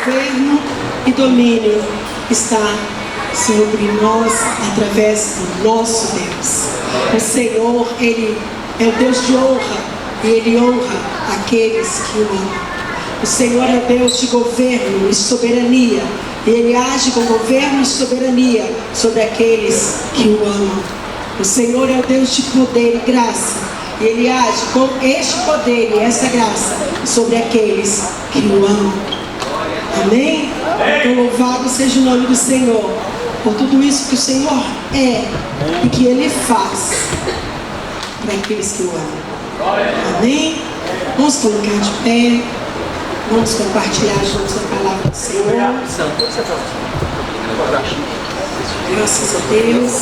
governo e domínio está sobre nós através do nosso Deus. O Senhor, Ele é o Deus de honra e Ele honra aqueles que o amam. O Senhor é o Deus de governo e soberania e Ele age com governo e soberania sobre aqueles que o amam. O Senhor é o Deus de poder e graça e Ele age com este poder e essa graça sobre aqueles que o amam. Amém? Então louvado seja o nome do Senhor por tudo isso que o Senhor é e que Ele faz para aqueles que o amam. Amém? Vamos colocar de pé. Vamos compartilhar juntos a palavra do Senhor. Graças a Deus.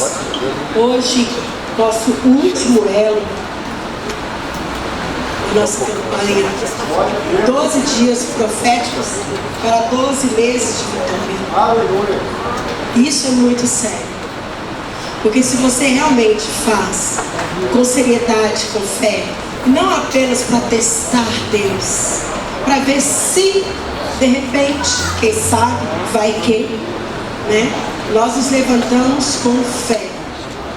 Hoje, nosso último elo da nossa campanha, 12 dias proféticos para 12 meses de vitória. Isso é muito sério. Porque se você realmente faz com seriedade, com fé, não apenas para testar Deus, para ver se, de repente, quem sabe, vai que, né? Nós nos levantamos com fé,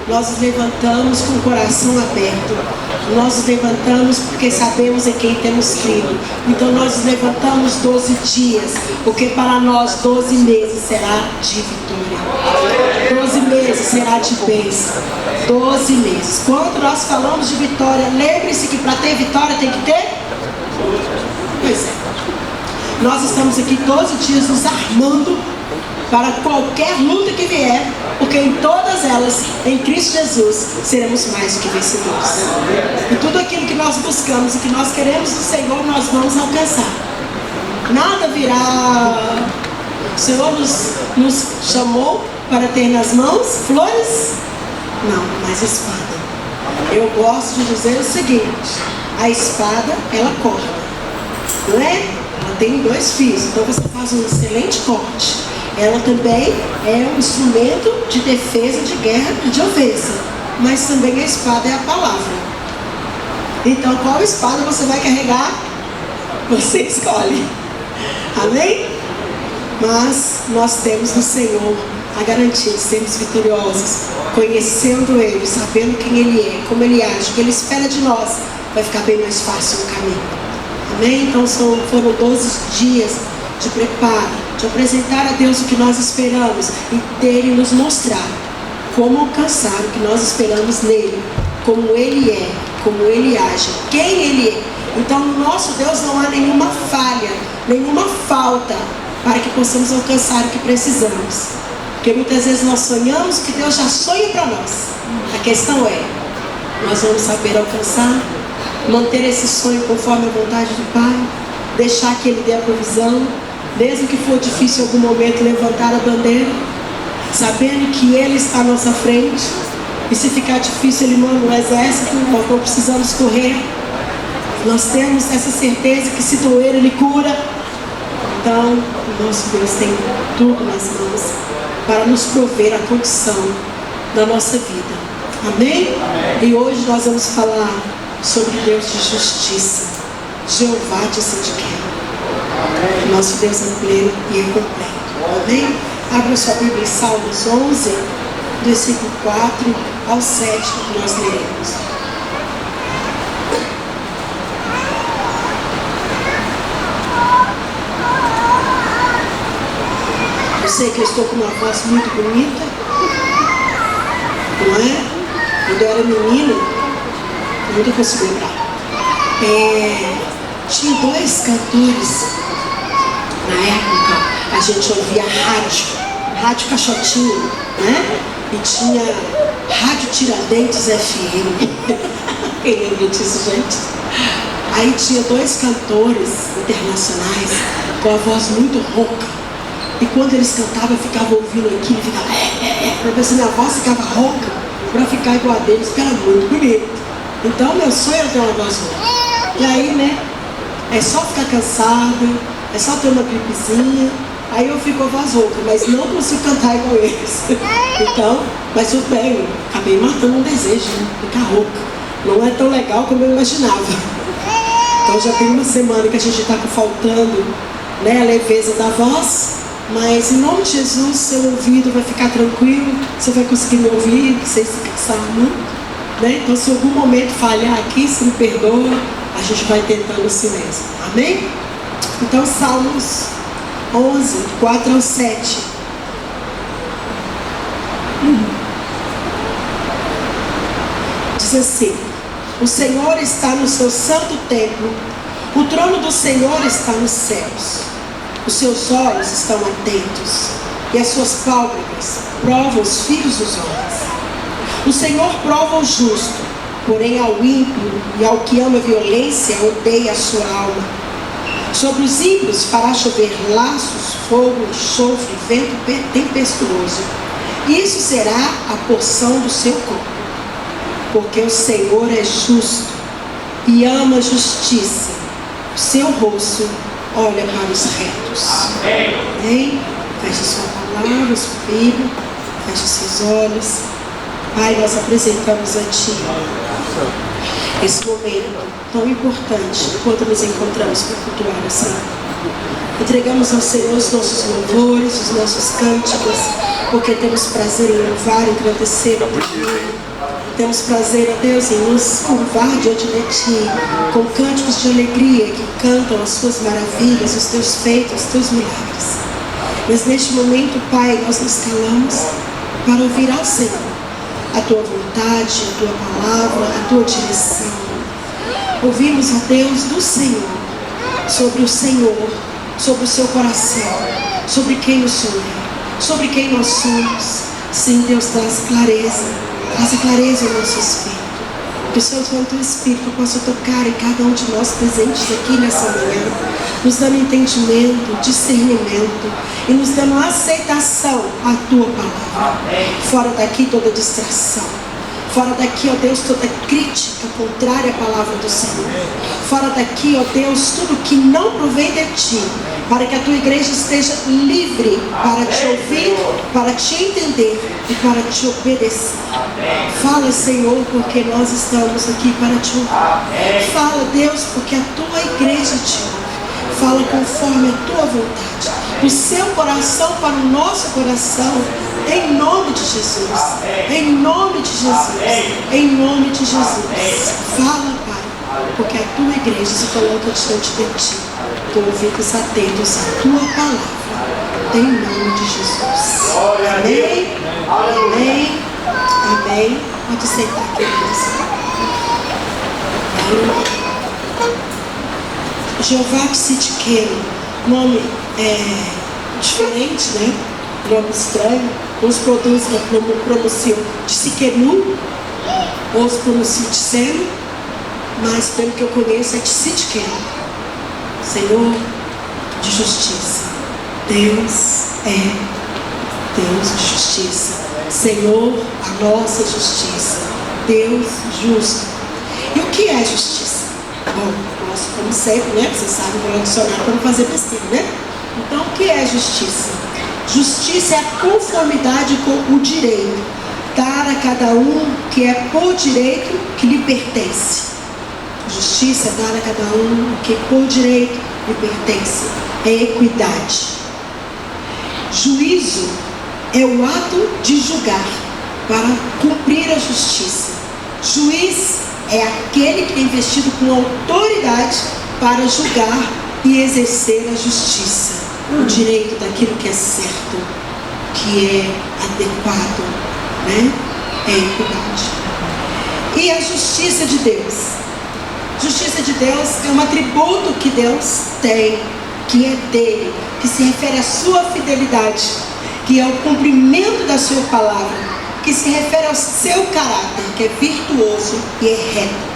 nós nos levantamos com o coração aberto, nós nos levantamos porque sabemos em quem temos crido. Então nós nos levantamos 12 dias, porque para nós 12 meses será de vitória, 12 meses será de bênção, 12 meses. Quando nós falamos de vitória, lembre-se que para ter vitória tem que ter. Pois é. Nós estamos aqui 12 dias nos armando para qualquer luta que vier, porque em todas elas, em Cristo Jesus, seremos mais do que vencedores. E tudo aquilo que nós buscamos e que nós queremos do Senhor, nós vamos alcançar. Nada virá. O Senhor nos chamou para ter nas mãos flores? Não, mas espada. Eu gosto de dizer o seguinte: a espada, ela corta. Não é? Ela tem 2 fios, então você faz um excelente corte. Ela também é um instrumento de defesa, de guerra e de ofensa. Mas também a espada é a palavra. Então qual espada você vai carregar? Você escolhe. Amém? Mas nós temos no Senhor a garantia de sermos vitoriosos, conhecendo Ele, sabendo quem Ele é, como Ele age, o que Ele espera de nós. Vai ficar bem mais fácil o caminho. Amém? Então foram 12 dias de preparo, de apresentar a Deus o que nós esperamos e dele nos mostrar como alcançar o que nós esperamos nele, como Ele é, como Ele age, quem Ele é. Então no nosso Deus não há nenhuma falha, nenhuma falta para que possamos alcançar o que precisamos. Porque muitas vezes nós sonhamos que Deus já sonha para nós. A questão é, nós vamos saber alcançar, manter esse sonho conforme a vontade do Pai, deixar que Ele dê a provisão, mesmo que for difícil em algum momento levantar a bandeira, sabendo que Ele está à nossa frente, e se ficar difícil Ele manda um exército, nós não precisamos correr. Nós temos essa certeza que se doer Ele cura. Então o nosso Deus tem tudo nas mãos para nos prover a condição da nossa vida. Amém? E hoje nós vamos falar sobre Deus de justiça, Jeová de Sidquém. Nosso Deus é pleno e é completo. Amém? Abra sua Bíblia em Salmos 11, versículo 4 ao 7, que nós leremos. Eu sei que eu estou com uma voz muito bonita, não é? Quando eu era menina, eu nunca consigo lembrar. Tinha 2 cantores. Na época, a gente ouvia rádio Caixotinho, né? E tinha Rádio Tiradentes FM. Quem lembra disso, gente? Aí tinha 2 cantores internacionais com a voz muito rouca. E quando eles cantavam, eu ficava ouvindo aquilo, e ficava para ver se minha voz ficava rouca, para ficar igual a deles, porque era muito bonito. Então, meu sonho era ter uma voz rouca. E aí, né? É só ficar cansado, é só ter uma gripezinha, aí eu fico com a voz rouca, mas não consigo cantar igual eles. Então, mas tudo bem, eu acabei matando um desejo, né? Ficar rouca. Não é tão legal como eu imaginava. Então já tem uma semana que a gente está faltando né, a leveza da voz, mas em nome de Jesus, seu ouvido vai ficar tranquilo, você vai conseguir me ouvir sem se cansar muito, né? Então, se em algum momento falhar aqui, se me perdoa, a gente vai tentando assim mesmo, amém? Então, Salmos 11, 4 ao 7. Diz assim: o Senhor está no seu santo templo, o trono do Senhor está nos céus. Os seus olhos estão atentos e as suas pálpebras provam os filhos dos homens. O Senhor prova o justo, porém ao ímpio e ao que ama a violência odeia a sua alma. Sobre os ímpios fará chover laços, fogo, enxofre, vento tempestuoso. Isso será a porção do seu corpo, porque o Senhor é justo e ama a justiça. O seu rosto olha para os retos. Amém? Feche sua palavra, sua Bíblia, feche seus olhos. Pai, nós apresentamos a Ti esse momento tão importante enquanto nos encontramos para cultuar o Senhor. Entregamos ao Senhor os nossos louvores, os nossos cânticos, porque temos prazer em louvar, engrandecer o Teu nome. Temos prazer, ó Deus, em nos curvar diante de Ti, com cânticos de alegria que cantam as Tuas maravilhas, os Teus feitos, os Teus milagres. Mas neste momento, Pai, nós nos calamos para ouvir ao Senhor a Tua vontade, a Tua palavra, a Tua direção. Ouvimos, ó Deus, do Senhor, sobre o Seu coração, sobre quem o Senhor é, sobre quem nós somos. Sim, Deus, traz clareza ao nosso espírito. Que o Senhor, com o Teu Espírito, possa tocar em cada um de nós presentes aqui nessa manhã, nos dando entendimento, discernimento e nos dando aceitação à Tua palavra. Fora daqui toda distração. Fora daqui, ó Deus, toda crítica contrária à palavra do Senhor. Fora daqui, ó Deus, tudo que não provém de Ti, para que a Tua igreja esteja livre para Te ouvir, para Te entender e para Te obedecer. Fala, Senhor, porque nós estamos aqui para Te ouvir. Fala, Deus, porque a Tua igreja Te ouve. Fala conforme a Tua vontade, do seu coração para o nosso coração, em nome de Jesus, em nome de Jesus, em nome de Jesus. Fala, Pai, porque a Tua igreja se coloca diante de Ti, com ouvidos atentos à Tua palavra, em nome de Jesus. Amém, amém, amém. Pode sentar, queridos. Jeová Tsidkenu, nome diferente, né? Nome estranho. Uns produzem pronunciam Tsidkenu, outros pronunciam Tsenu, mas pelo que eu conheço é Tsidkenu. Senhor de justiça. Deus é Deus de justiça. Senhor, a nossa justiça. Deus justo. E o que é justiça? Bom, nós, como sempre, né? Vocês sabem, vou no dicionário para não fazer besteira, né? Então, o que é justiça? Justiça é a conformidade com o direito. Dar a cada um que é por direito que lhe pertence. Justiça é dar a cada um o que por direito lhe pertence. É equidade. Juízo é o ato de julgar para cumprir a justiça. Juiz é aquele que é investido com autoridade para julgar e exercer a justiça, o direito daquilo que é certo, que é adequado, né? É equidade. E a justiça de Deus. Justiça de Deus é um atributo que Deus tem, que é dele, que se refere à sua fidelidade, que é o cumprimento da sua palavra, que se refere ao seu caráter, que é virtuoso e é reto.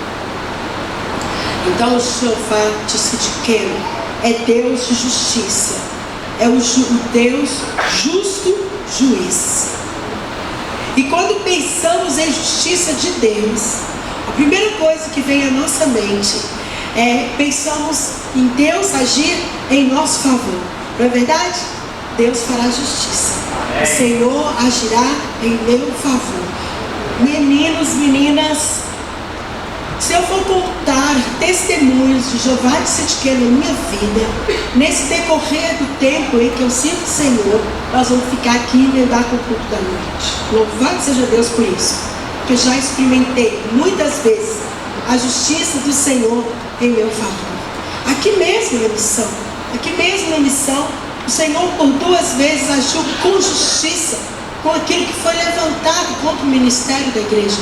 Então o Jeová Tsidkenu é Deus de justiça, é o Deus justo juiz. E quando pensamos em justiça de Deus, a primeira coisa que vem à nossa mente é pensamos em Deus agir em nosso favor. Não é verdade? Deus fará justiça. O Senhor agirá em meu favor. Meninos, meninas, se eu for contar testemunhos de Jeová de Sidquém na minha vida, nesse decorrer do tempo em que eu sirvo o Senhor, nós vamos ficar aqui e emendar com o culto da noite. Louvado seja Deus por isso, porque eu já experimentei muitas vezes a justiça do Senhor em meu favor. Aqui mesmo na missão, o Senhor por 2 vezes agiu com justiça com aquilo que foi levantado contra o ministério da igreja.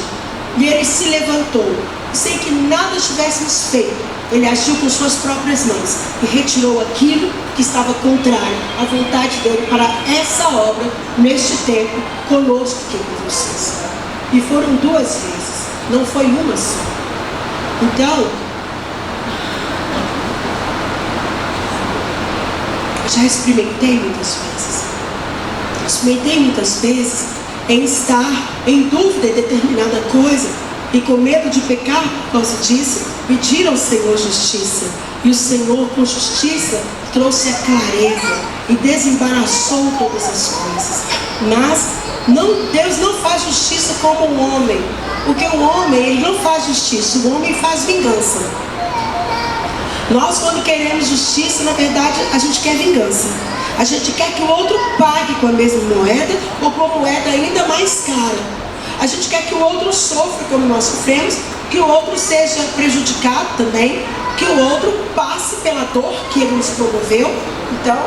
E ele se levantou, sem que nada tivéssemos feito. Ele agiu com suas próprias mãos e retirou aquilo que estava contrário à vontade dele para essa obra, neste tempo, conosco aqui com vocês. E foram 2 vezes, não foi uma só. Então, eu já experimentei muitas vezes em estar em dúvida em determinada coisa e com medo de pecar por causa disso, pedir ao Senhor justiça. E o Senhor, com justiça, trouxe a clareza e desembaraçou todas as coisas. Mas Deus não faz justiça como o homem, porque o homem, ele não faz justiça, o homem faz vingança. Nós, quando queremos justiça, na verdade, a gente quer vingança. A gente quer que o outro pague com a mesma moeda ou com uma moeda ainda mais cara. A gente quer que o outro sofra como nós sofremos, que o outro seja prejudicado também, que o outro passe pela dor que ele nos promoveu. Então,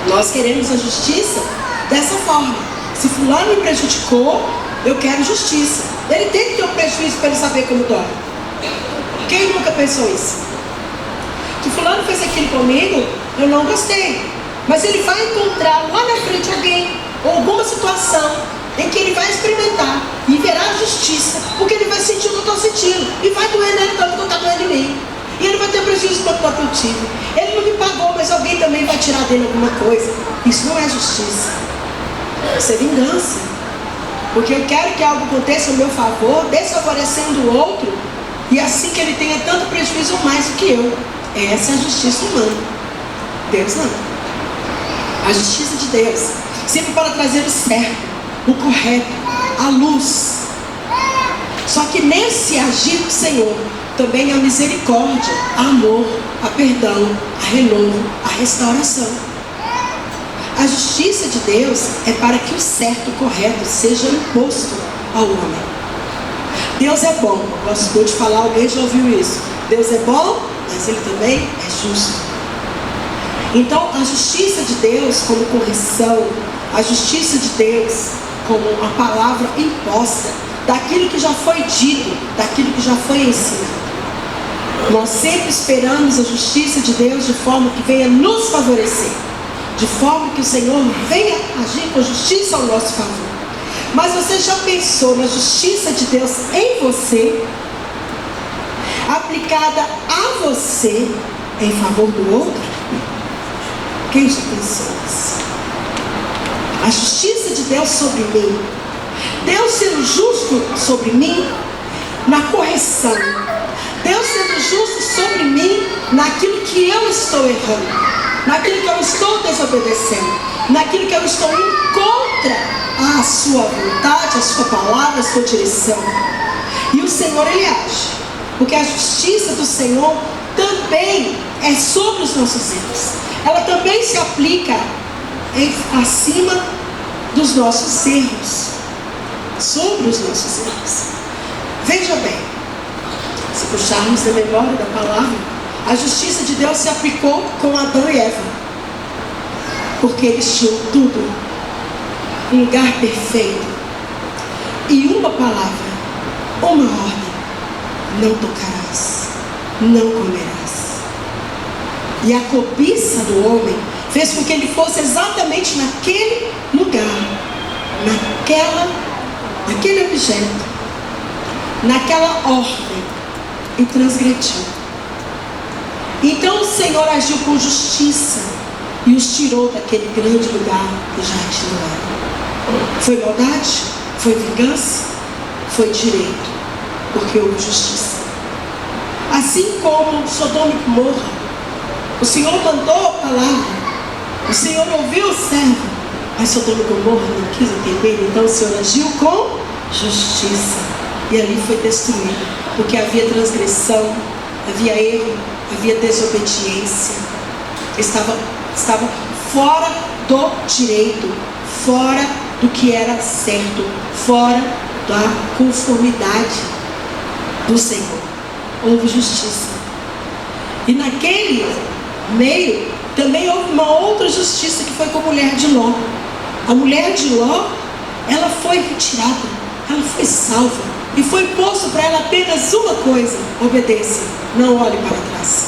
nós queremos a justiça dessa forma. Se fulano me prejudicou, eu quero justiça. Ele tem que ter um prejuízo para ele saber como dói. Quem nunca pensou isso? Se fulano fez aquilo comigo, eu não gostei. Mas ele vai encontrar lá na frente alguém, ou alguma situação, em que ele vai experimentar e verá a justiça, porque ele vai sentir o que eu estou sentindo. E vai doer nele tanto quanto está doendo em mim. E ele vai ter prejuízo quanto eu tive. Ele não me pagou, mas alguém também vai tirar dele alguma coisa. Isso não é justiça. Isso é vingança. Porque eu quero que algo aconteça ao meu favor, desfavorecendo o outro, e assim que ele tenha tanto prejuízo ou mais do que eu. Essa é a justiça humana. Deus não. A justiça de Deus sempre para trazer o certo, o correto, a luz. Só que nesse agir do Senhor também há misericórdia, amor, a perdão, a renovo, a restauração. A justiça de Deus é para que o certo, o correto seja imposto ao homem. Deus é bom. Gosto de falar, alguém já ouviu isso. Deus é bom, mas Ele também é justo. Então, a justiça de Deus como correção, a justiça de Deus como a palavra imposta, daquilo que já foi dito, daquilo que já foi ensinado. Nós sempre esperamos a justiça de Deus de forma que venha nos favorecer, de forma que o Senhor venha agir com justiça ao nosso favor. Mas você já pensou na justiça de Deus em você, aplicada a você em favor do outro? Quem já pensou nisso? A justiça de Deus sobre mim, Deus sendo justo sobre mim na correção, Deus sendo justo sobre mim naquilo que eu estou errando, naquilo que eu estou desobedecendo, naquilo que eu estou indo contra a sua vontade, a sua palavra, a sua direção. E o Senhor, Ele age, porque a justiça do Senhor também é sobre os nossos erros. Ela também se aplica acima dos nossos erros, sobre os nossos erros. Veja bem, se puxarmos a memória da palavra, a justiça de Deus se aplicou com Adão e Eva, porque eles tinham tudo, um lugar perfeito e uma palavra, uma ordem: não tocarás, não comerás. E a cobiça do homem fez com que ele fosse exatamente naquele lugar, naquele objeto, naquela ordem, e transgrediu. Então o Senhor agiu com justiça e os tirou daquele grande lugar do jardim do Éden. Foi maldade? Foi vingança? Foi direito, porque houve justiça. Assim como Sodoma e Gomorra, o Senhor mandou a palavra, o Senhor ouviu o servo, mas Sodoma e Gomorra não quis entender. Então o Senhor agiu com justiça, e ali foi destruído, Porque havia transgressão, havia erro, havia desobediência. Estava fora do direito, fora do que era certo, fora da conformidade do Senhor. Houve justiça. E naquele meio também houve uma outra justiça, que foi com a mulher de Ló. A mulher de Ló, ela foi retirada, ela foi salva, e foi posto para ela apenas uma coisa: obedeça, não olhe para trás.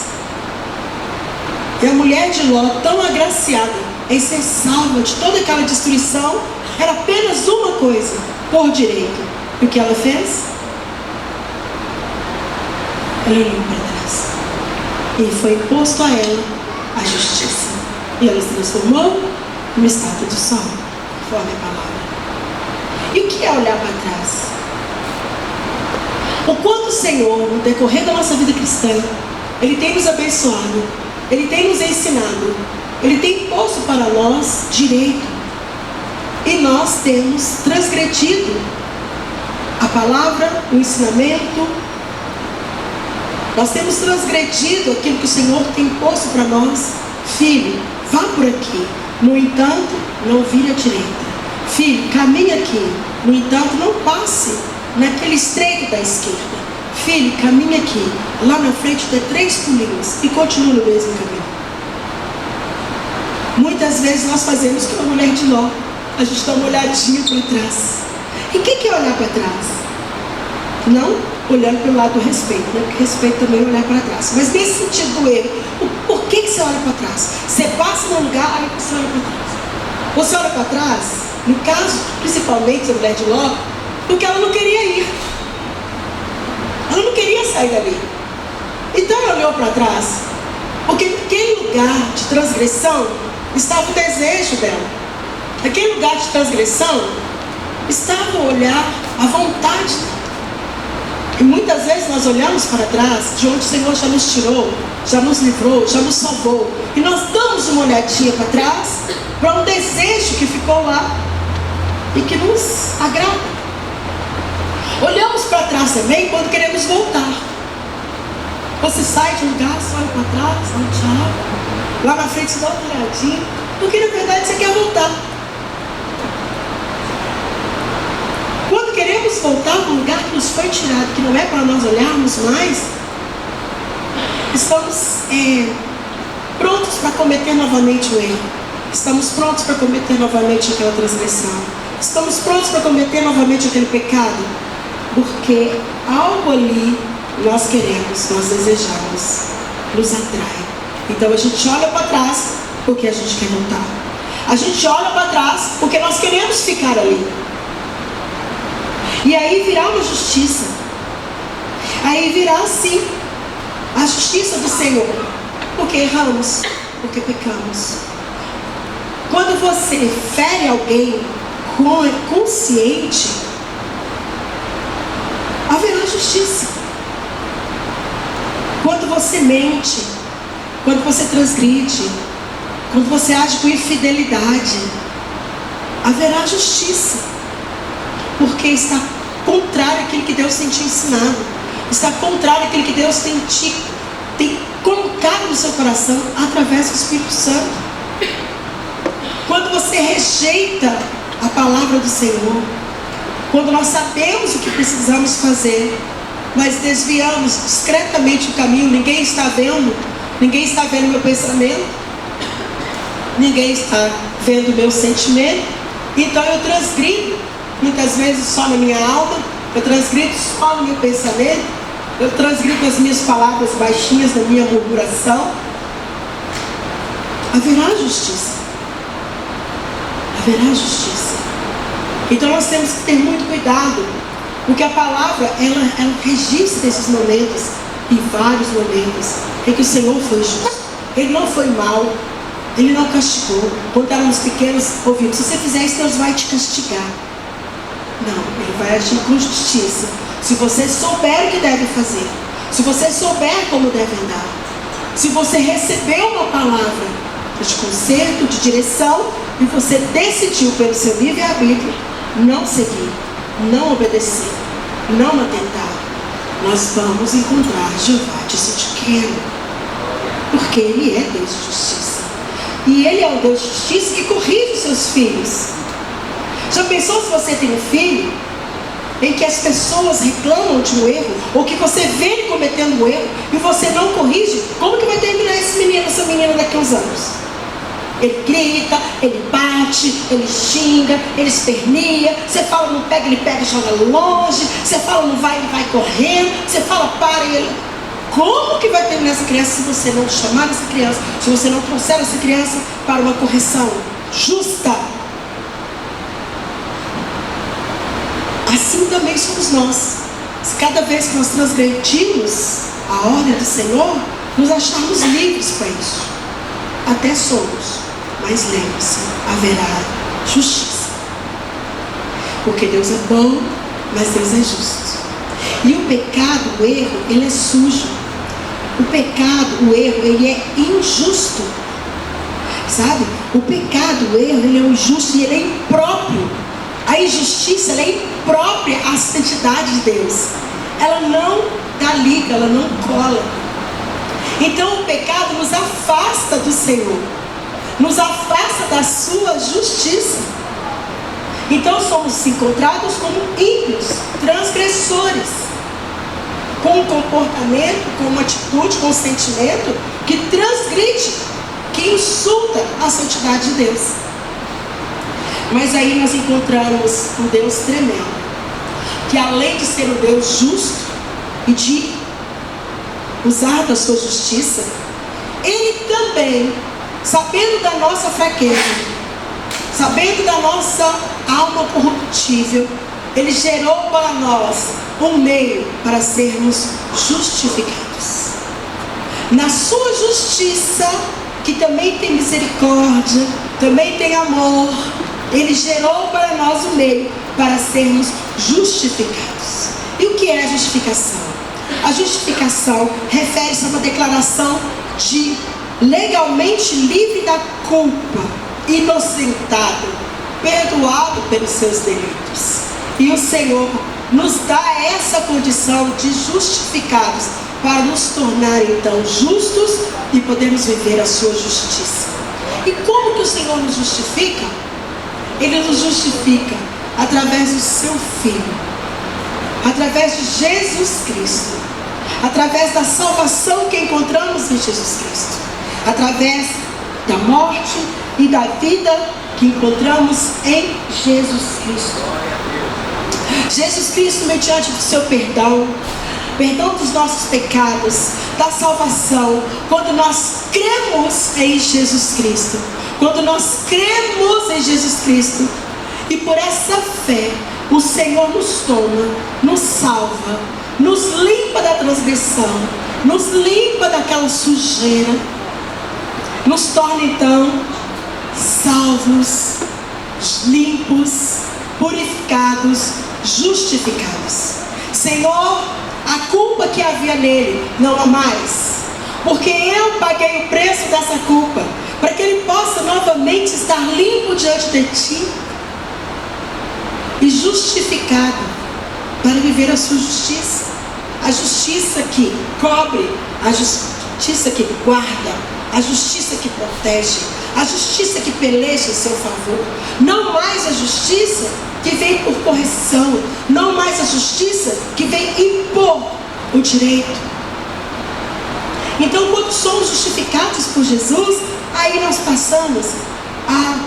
E a mulher de Ló, tão agraciada em ser salva de toda aquela destruição, era apenas uma coisa: por direito. E o que ela fez? Ela olhou para trás, e foi posto a ela a justiça, e ela se transformou no estado do sol, conforme a palavra. E o que é olhar para trás? O quanto o Senhor, no decorrer da nossa vida cristã, Ele tem nos abençoado, Ele tem nos ensinado, Ele tem posto para nós direito, e nós temos transgredido a palavra, o ensinamento. Nós temos transgredido aquilo que o Senhor tem posto para nós. Filho, vá por aqui, no entanto, não vire à direita. Filho, caminhe aqui, no entanto, não passe naquele estreito da esquerda. Filho, caminhe aqui, lá na frente dê 3 pulinhos e continue no mesmo caminho. Muitas vezes nós fazemos como a mulher de Ló, a gente dá uma olhadinha para trás. E o que é olhar para trás? Não olhando pelo lado do respeito, né? Porque respeito também é olhar para trás. Mas nesse sentido do erro, por que você olha para trás? Você passa num lugar, aí você olha para trás. Você olha para trás, no caso, principalmente da mulher de Ló, porque ela não queria ir. Ela não queria sair dali. Então ela olhou para trás, porque naquele lugar de transgressão estava o desejo dela. Naquele lugar de transgressão estava o olhar, a vontade dela. E muitas vezes nós olhamos para trás, de onde o Senhor já nos tirou, já nos livrou, já nos salvou, e nós damos uma olhadinha para trás, para um desejo que ficou lá e que nos agrada. Olhamos para trás também quando queremos voltar. Você sai de um lugar, você olha para trás, dá um tchau, lá na frente você dá uma olhadinha, porque na verdade você quer voltar. Quando queremos voltar para um lugar que nos foi tirado, que não é para nós olharmos mais, estamos prontos para cometer novamente o erro. Estamos prontos para cometer novamente aquela transgressão. Estamos prontos para cometer novamente aquele pecado. Porque algo ali nós queremos, nós desejamos, nos atrai. Então a gente olha para trás porque a gente quer voltar. A gente olha para trás porque nós queremos ficar ali. E aí virá uma justiça. Aí virá sim a justiça do Senhor. Porque erramos, porque pecamos. Quando você fere alguém consciente, haverá justiça. Quando você mente, quando você transgride, quando você age com infidelidade, haverá justiça. Porque está contrário àquilo que Deus tem te ensinado, está contrário àquilo que Deus tem colocado no seu coração através do Espírito Santo. Quando você rejeita a palavra do Senhor, quando nós sabemos o que precisamos fazer, mas desviamos discretamente o caminho, ninguém está vendo o meu pensamento, ninguém está vendo o meu sentimento, então eu transgrido. Muitas vezes só na minha alma, eu transgrido só no meu pensamento, eu transgrido as minhas palavras baixinhas, na minha murmuração. Haverá justiça. Haverá justiça. Então nós temos que ter muito cuidado, porque a palavra, ela registra esses momentos, e vários momentos, em que o Senhor foi justo. Ele não foi mau, Ele não castigou. Quando éramos pequenos, ouvimos: se você fizer isso, Deus vai te castigar. Não, Ele vai agir com justiça. Se você souber o que deve fazer, se você souber como deve andar, se você recebeu uma palavra de conserto, de direção, e você decidiu pelo seu livre-arbítrio não seguir, não obedecer, não atentar, nós vamos encontrar Jeová de Sidqueno, porque Ele é Deus de justiça, e Ele é o Deus de justiça que corrige os seus filhos. Já pensou se você tem um filho em que as pessoas reclamam de um erro, ou que você vê ele cometendo um erro e você não corrige? Como que vai terminar esse menino, essa menina daqui a uns anos? Ele grita, ele bate, ele xinga, ele esperneia. Você fala não pega, ele pega e joga longe. Você fala não vai, ele vai correndo. Você fala para e ele... Como que vai terminar essa criança se você não chamar essa criança, se você não trouxer essa criança para uma correção justa? Assim também somos nós. Se cada vez que nós transgredirmos a ordem do Senhor, nos acharmos livres para isso. Até somos. Mas lembre-se, haverá justiça. Porque Deus é bom, mas Deus é justo. E o pecado, o erro, ele é sujo. O pecado, o erro, ele é injusto. Sabe? O pecado, o erro, ele é injusto e ele é impróprio. A injustiça, ela é imprópria à santidade de Deus. Ela não dá liga, ela não cola. Então o pecado nos afasta do Senhor, nos afasta da sua justiça. Então somos encontrados como ímpios, transgressores, com um comportamento, com uma atitude, com um sentimento que transgride, que insulta a santidade de Deus. Mas aí nós encontramos um Deus tremendo, que além de ser um Deus justo e de usar da sua justiça, Ele também, sabendo da nossa fraqueza, sabendo da nossa alma corruptível, Ele gerou para nós um meio para sermos justificados. Na sua justiça, que também tem misericórdia, também tem amor, Ele gerou para nós um meio para sermos justificados. E o que é a justificação? A justificação refere-se a uma declaração de legalmente livre da culpa, inocentado, perdoado pelos seus delitos. E o Senhor nos dá essa condição de justificados para nos tornar então justos e podermos viver a sua justiça. E como que o Senhor nos justifica? Ele nos justifica através do seu Filho, através de Jesus Cristo, através da salvação que encontramos em Jesus Cristo, através da morte e da vida que encontramos em Jesus Cristo. Jesus Cristo, mediante do seu perdão dos nossos pecados, da salvação, quando nós cremos em Jesus Cristo, quando nós cremos em Jesus Cristo, e por essa fé, o Senhor nos toma, nos salva, nos limpa da transgressão, nos limpa daquela sujeira, nos torna então salvos, limpos, purificados, justificados. Senhor, a culpa que havia nele não há mais, porque eu paguei o preço dessa culpa, para que ele possa novamente estar limpo diante de ti e justificado para viver a sua justiça, a justiça que cobre, a justiça que guarda, a justiça que protege, a justiça que peleja em seu favor. Não mais a justiça que vem por correção, não mais a justiça que vem impor o direito. Então, quando somos justificados por Jesus, aí nós passamos a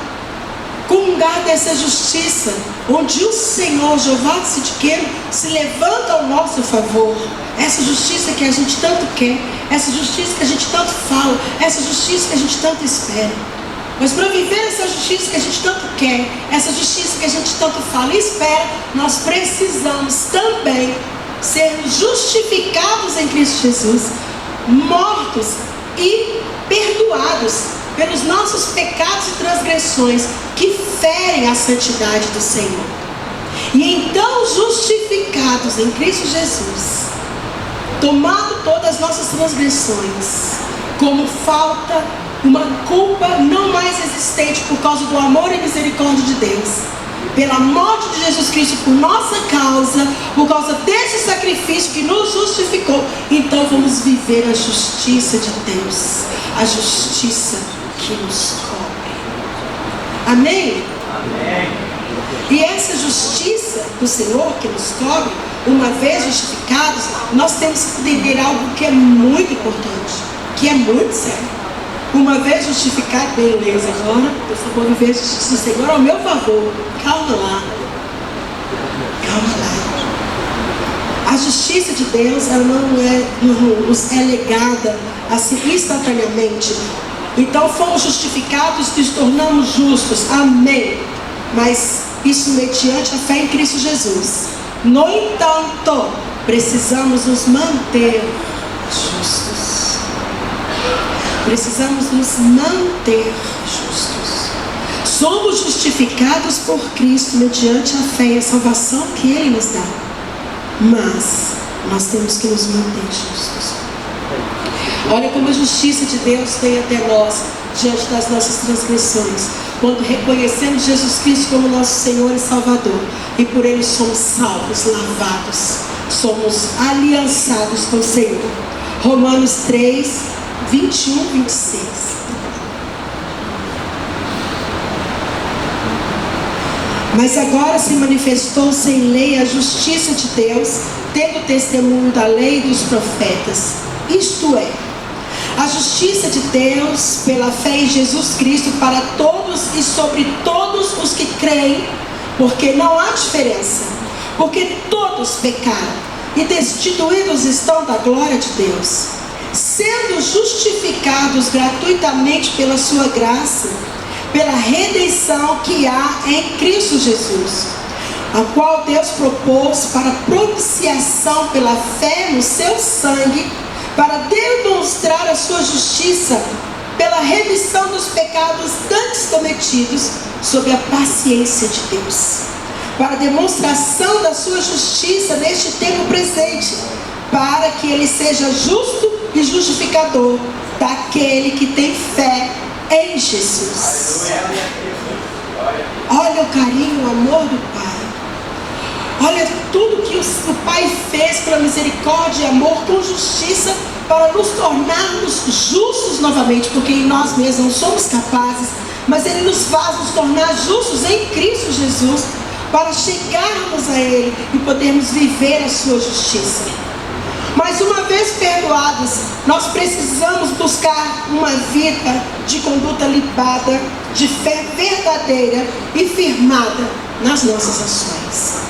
comungar dessa justiça, onde o Senhor, Jeová Sidqueno, se levanta ao nosso favor. Essa justiça que a gente tanto quer, essa justiça que a gente tanto fala, essa justiça que a gente tanto espera. Mas para viver essa justiça que a gente tanto quer, essa justiça que a gente tanto fala e espera, nós precisamos também ser justificados em Cristo Jesus, mortos e perdoados pelos nossos pecados e transgressões que ferem a santidade do Senhor. E então, justificados em Cristo Jesus, tomado todas as nossas transgressões como falta, uma culpa não mais existente por causa do amor e misericórdia de Deus, pela morte de Jesus Cristo por nossa causa, por causa desse sacrifício que nos justificou, então vamos viver a justiça de Deus, a justiça que nos cobre. Amém? Amém. E essa justiça do Senhor que nos cobre, uma vez justificados, nós temos que entender algo que é muito importante, que é muito sério. Uma vez justificado, beleza, agora eu só vou viver a justiça do Senhor ao meu favor. Calma lá. Calma lá. A justiça de Deus, ela não nos é legada assim instantaneamente. Então fomos justificados e nos tornamos justos. Amém. Mas isso mediante a fé em Cristo Jesus. No entanto, precisamos nos manter justos. Precisamos nos manter justos. Somos justificados por Cristo mediante a fé e a salvação que Ele nos dá. Mas nós temos que nos manter justos. Olha como a justiça de Deus vem até nós diante das nossas transgressões. Quando reconhecemos Jesus Cristo como nosso Senhor e Salvador. E por Ele somos salvos, lavados. Somos aliançados com o Senhor. Romanos 3, 21, 26. Mas agora se manifestou sem lei a justiça de Deus, tendo testemunho da lei e dos profetas. Isto é, a justiça de Deus pela fé em Jesus Cristo para todos e sobre todos os que creem, porque não há diferença, porque todos pecaram e destituídos estão da glória de Deus, sendo justificados gratuitamente pela sua graça, pela redenção que há em Cristo Jesus, a qual Deus propôs para propiciação pela fé no seu sangue, para demonstrar a sua justiça pela remissão dos pecados antes cometidos, sob a paciência de Deus, para demonstração da sua justiça neste tempo presente, para que ele seja justo e justificador daquele que tem fé em Jesus. Olha o carinho, o amor do Pai. Olha tudo que o Pai fez pela misericórdia e amor com justiça para nos tornarmos justos novamente, porque em nós mesmos não somos capazes, mas Ele nos faz nos tornar justos em Cristo Jesus, para chegarmos a Ele e podermos viver a sua justiça. Mas uma vez perdoados, nós precisamos buscar uma vida de conduta limpada, de fé verdadeira e firmada nas nossas ações.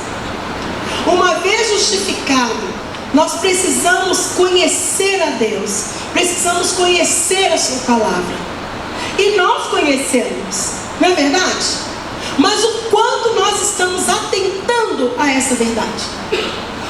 Uma vez justificado, nós precisamos conhecer a Deus, precisamos conhecer a sua palavra. E nós conhecemos, não é verdade? Mas o quanto nós estamos atentando a essa verdade?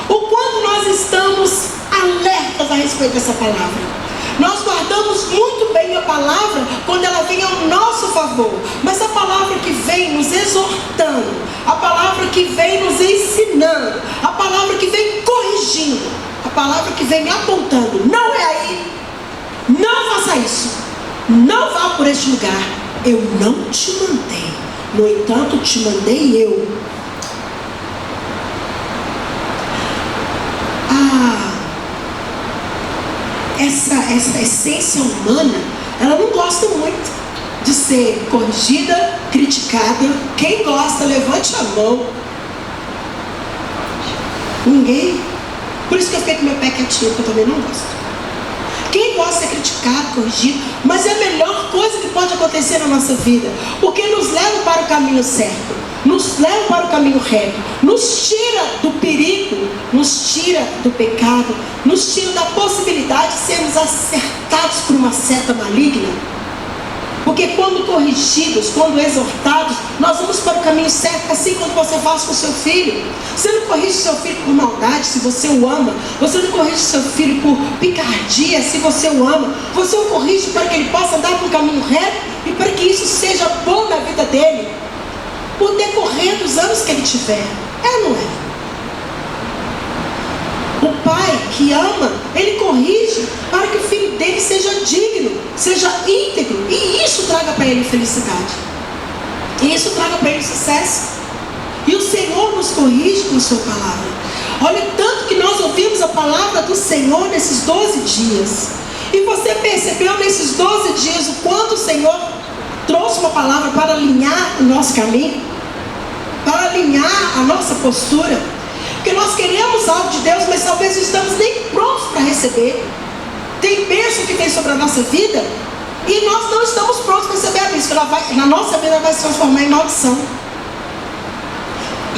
O quanto nós estamos alertas a respeito dessa palavra? Nós guardamos muito bem a palavra quando ela vem ao nosso favor, mas a palavra que vem nos exortando, a palavra que vem nos ensinando, a palavra que vem corrigindo, a palavra que vem apontando, não é aí, não faça isso, não vá por este lugar, eu não te mandei, no entanto te mandei eu. Essa essência humana, ela não gosta muito de ser corrigida, criticada. Quem gosta, levante a mão. Ninguém. Por isso que eu fiquei com meu pé quietinho, porque eu também não gosto. Quem gosta de ser criticado, corrigido, mas é a melhor coisa que pode acontecer na nossa vida, porque nos leva para o caminho certo, nos leva para o caminho reto, nos tira do perigo, nos tira do pecado, nos tira da possibilidade de sermos acertados por uma seta maligna. Porque quando corrigidos, quando exortados, nós vamos para o caminho certo, assim quando você faz com o seu filho. Você não corrige seu filho por maldade, se você o ama. Você não corrige seu filho por picardia, se você o ama. Você o corrige para que ele possa andar para o caminho reto e para que isso seja bom na vida dele, por decorrer dos anos que ele tiver. É ou não é? O pai que ama, ele corrige para que o filho dele seja digno, seja íntegro, e isso traga para ele felicidade, e isso traga para ele sucesso. nos corrige com a sua palavra. Olha o tanto que nós ouvimos a palavra do Senhor nesses 12 dias. E você percebeu nesses 12 dias o quanto o Senhor trouxe uma palavra para alinhar o nosso caminho, para alinhar a nossa postura. Porque nós queremos algo de Deus, mas talvez não estamos nem prontos para receber. Tem bênção que vem sobre a nossa vida e nós não estamos prontos para receber a bênção. Na nossa vida ela vai se transformar em maldição.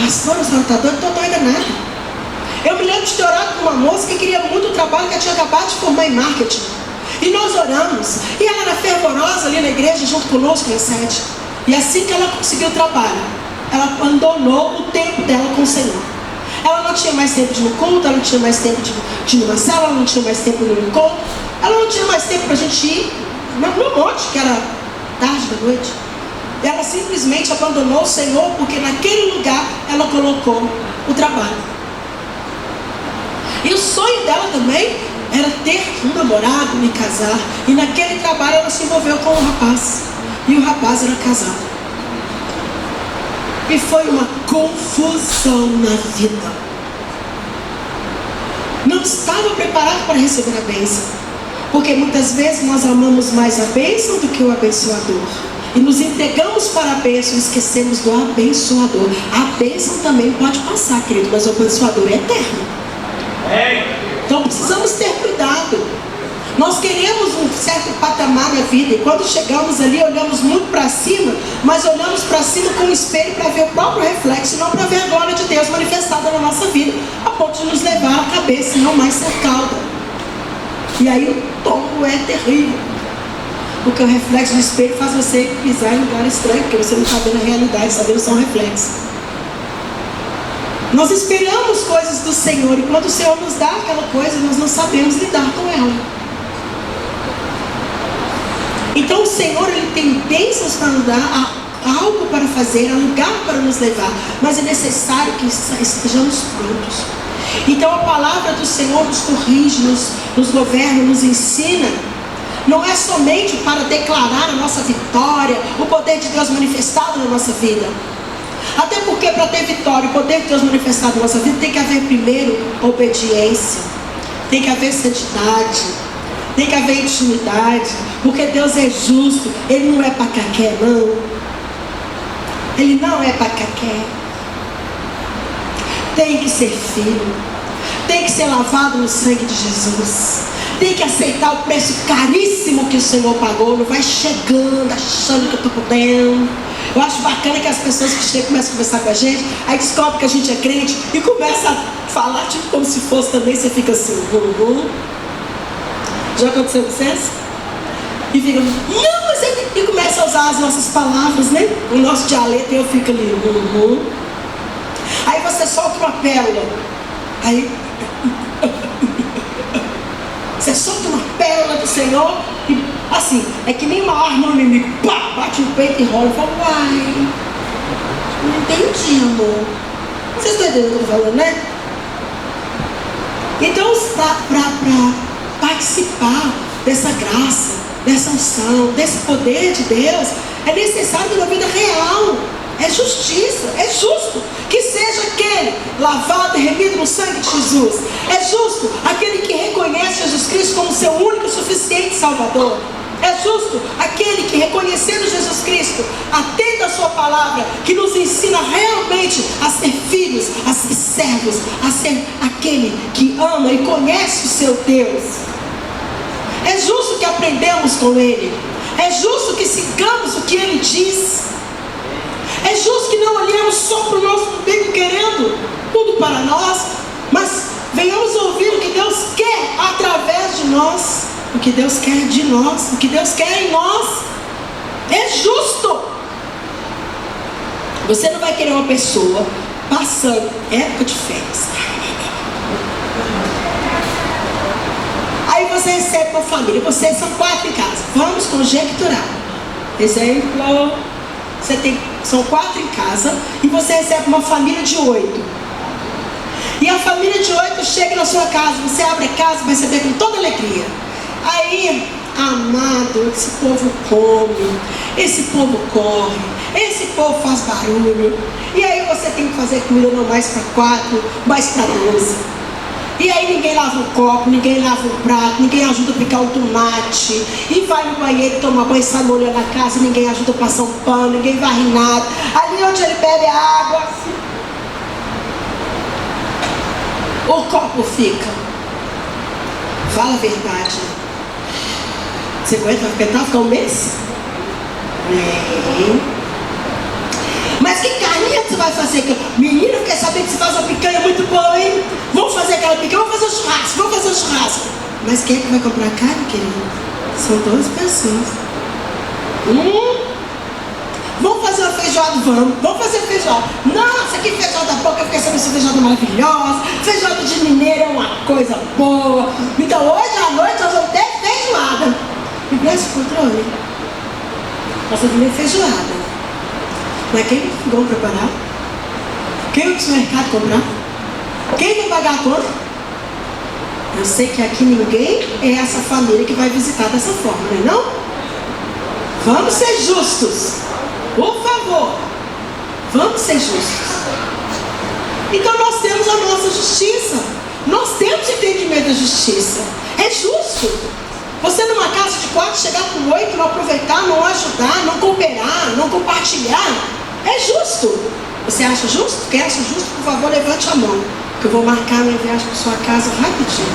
Pastora, a senhora está doida? Não estou doida nada. Eu me lembro de ter orado com uma moça que queria muito trabalho, que ela tinha acabado de formar em marketing. E nós oramos. E ela era fervorosa ali na igreja, junto conosco na sede. E assim que ela conseguiu o trabalho, ela abandonou o tempo dela com o Senhor. Ela não tinha mais tempo de ir no culto, ela não tinha mais tempo de ir numa sala, ela não tinha mais tempo de ir no encontro, ela não tinha mais tempo para a gente ir no monte, que era tarde da noite. Ela simplesmente abandonou o Senhor, porque naquele lugar ela colocou o trabalho. E o sonho dela também era ter um namorado e casar. E naquele trabalho ela se envolveu com um rapaz. E o rapaz era casado. E foi uma confusão na vida. Não estava preparado para receber a bênção. Porque muitas vezes nós amamos mais a bênção do que o abençoador. E nos entregamos para a bênção e esquecemos do abençoador. A bênção também pode passar, querido, mas o abençoador é eterno. Então precisamos ter cuidado. Nós queremos um certo patamar na vida, e quando chegamos ali, olhamos muito para cima, mas olhamos para cima com o espelho para ver o próprio reflexo, não para ver a glória de Deus manifestada na nossa vida, a ponto de nos levar a cabeça e não mais ser cauda. E aí o tombo é terrível, porque o reflexo do espelho faz você pisar em lugar estranho, porque você não está vendo a realidade, está vendo só um reflexo. Nós esperamos coisas do Senhor, e quando o Senhor nos dá aquela coisa, nós não sabemos lidar com ela. Então o Senhor, Ele tem bênçãos para nos dar, algo para fazer, lugar para nos levar, mas é necessário que estejamos prontos. Então a palavra do Senhor nos corrige, nos governa, nos ensina. Não é somente para declarar a nossa vitória, o poder de Deus manifestado na nossa vida. Até porque para ter vitória, o poder de Deus manifestado na nossa vida, tem que haver primeiro obediência, tem que haver santidade, tem que haver intimidade, porque Deus é justo. Ele não é pacaqué, não. Ele não é pacaqué. Tem que ser filho, tem que ser lavado no sangue de Jesus, tem que aceitar o preço caríssimo que o Senhor pagou. Não vai chegando achando que eu estou podendo. Eu acho bacana que as pessoas que chegam começam a conversar com a gente, aí descobrem que a gente é crente e começa a falar tipo como se fosse também. Você fica assim, Já aconteceu com vocês? E fica, não, mas ele... E começa a usar as nossas palavras, né? O nosso dialeto, e eu fico ali, Aí você solta uma pérola. Aí você solta uma pérola do Senhor e assim, é que nem uma arma no inimigo, pá, bate no peito e rola. Eu falo, uai, não entendi, amor. Vocês estão entendendo o que eu estou falando, né? Então, para participar dessa graça, dessa unção, desse poder de Deus, é necessário uma vida real. É justiça, é justo que seja aquele lavado e remido no sangue de Jesus. É justo aquele que reconhece Jesus Cristo como seu único e suficiente Salvador. É justo aquele que, reconhecendo Jesus Cristo, atenta a sua palavra, que nos ensina realmente a ser filhos, a ser servos, a ser aquele que ama e conhece o seu Deus. É justo que aprendamos com Ele. É justo que sigamos o que Ele diz. É justo que não olhemos só para o nosso umbigo querendo tudo para nós, mas venhamos ouvir o que Deus quer através de nós, o que Deus quer de nós, o que Deus quer em nós. É justo. Você não vai querer uma pessoa passando época de férias. Aí você recebe uma família, vocês são 4 em casa. Vamos conjecturar. Exemplo, são 4 em casa e você recebe uma família de 8. E a família de 8 chega na sua casa, você abre a casa, vai receber com toda alegria. Aí, amado, esse povo come, esse povo corre, Esse povo faz barulho. E aí você tem que fazer comida não mais para 4, mais para 12. E aí ninguém lava o copo, ninguém lava o prato, ninguém ajuda a picar o tomate. E vai no banheiro tomar banho, sai molhando a casa, ninguém ajuda a passar um pano, ninguém varre nada. Ali onde ele bebe a água, o copo fica. Fala a verdade. Você aguenta ficar um mês? Nem. Mas que carninha que você vai fazer? Menino, quer saber que você faz uma picanha muito boa, hein? Vamos fazer aquela picanha, vamos fazer um churrasco. Mas quem é que vai comprar carne, querido? São 12 pessoas. Vamos fazer uma feijoada? Vamos fazer feijoada. Nossa, que feijoada boa, eu fiquei sabendo essa feijoada maravilhosa. Feijoada de mineiro é uma coisa boa. Então hoje à noite nós vamos ter feijoada. Me presta o controle. Nós vamos ter feijoada. Mas quem vão preparar? Quem vai para o mercado comprar? Quem vai pagar a conta? Eu sei que aqui ninguém é essa família que vai visitar dessa forma, não é não? Vamos ser justos. Por favor. Vamos ser justos. Então nós temos a nossa justiça. Nós temos entendimento da justiça. É justo. Você numa casa de 4 chegar com 8, não aproveitar, não ajudar, não cooperar, não compartilhar. É justo. Você acha justo? Quem acha justo, por favor, levante a mão. Que eu vou marcar minha viagem para sua casa rapidinho.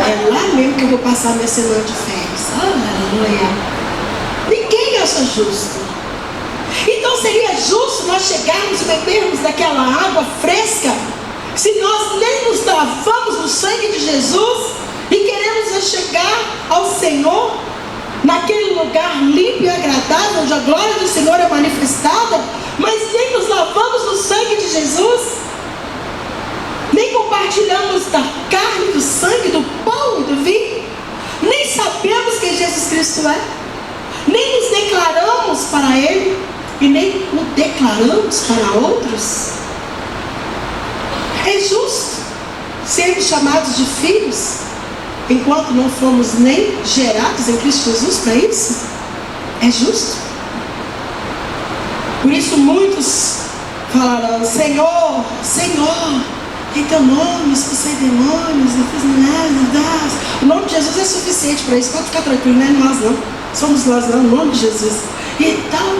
É lá mesmo que eu vou passar minha semana de férias. Aleluia. Ninguém acha justo. Então seria justo nós chegarmos e bebermos daquela água fresca, se nós nem nos lavamos no sangue de Jesus e queremos chegar ao Senhor naquele lugar limpo e agradável, onde a glória do Senhor é manifestada, mas nem nos lavamos no sangue de Jesus, nem compartilhamos da carne, do sangue, do pão e do vinho, nem sabemos quem Jesus Cristo é, nem nos declaramos para Ele e nem o declaramos para outros. É justo sermos chamados de filhos enquanto não fomos nem gerados em Cristo Jesus para isso? É justo? Por isso muitos falarão: Senhor, Senhor, em teu nome expulsei demônios, não fiz nada. O nome de Jesus é suficiente para isso, pode ficar tranquilo, não é nós não, somos nós não, o nome de Jesus. E tal,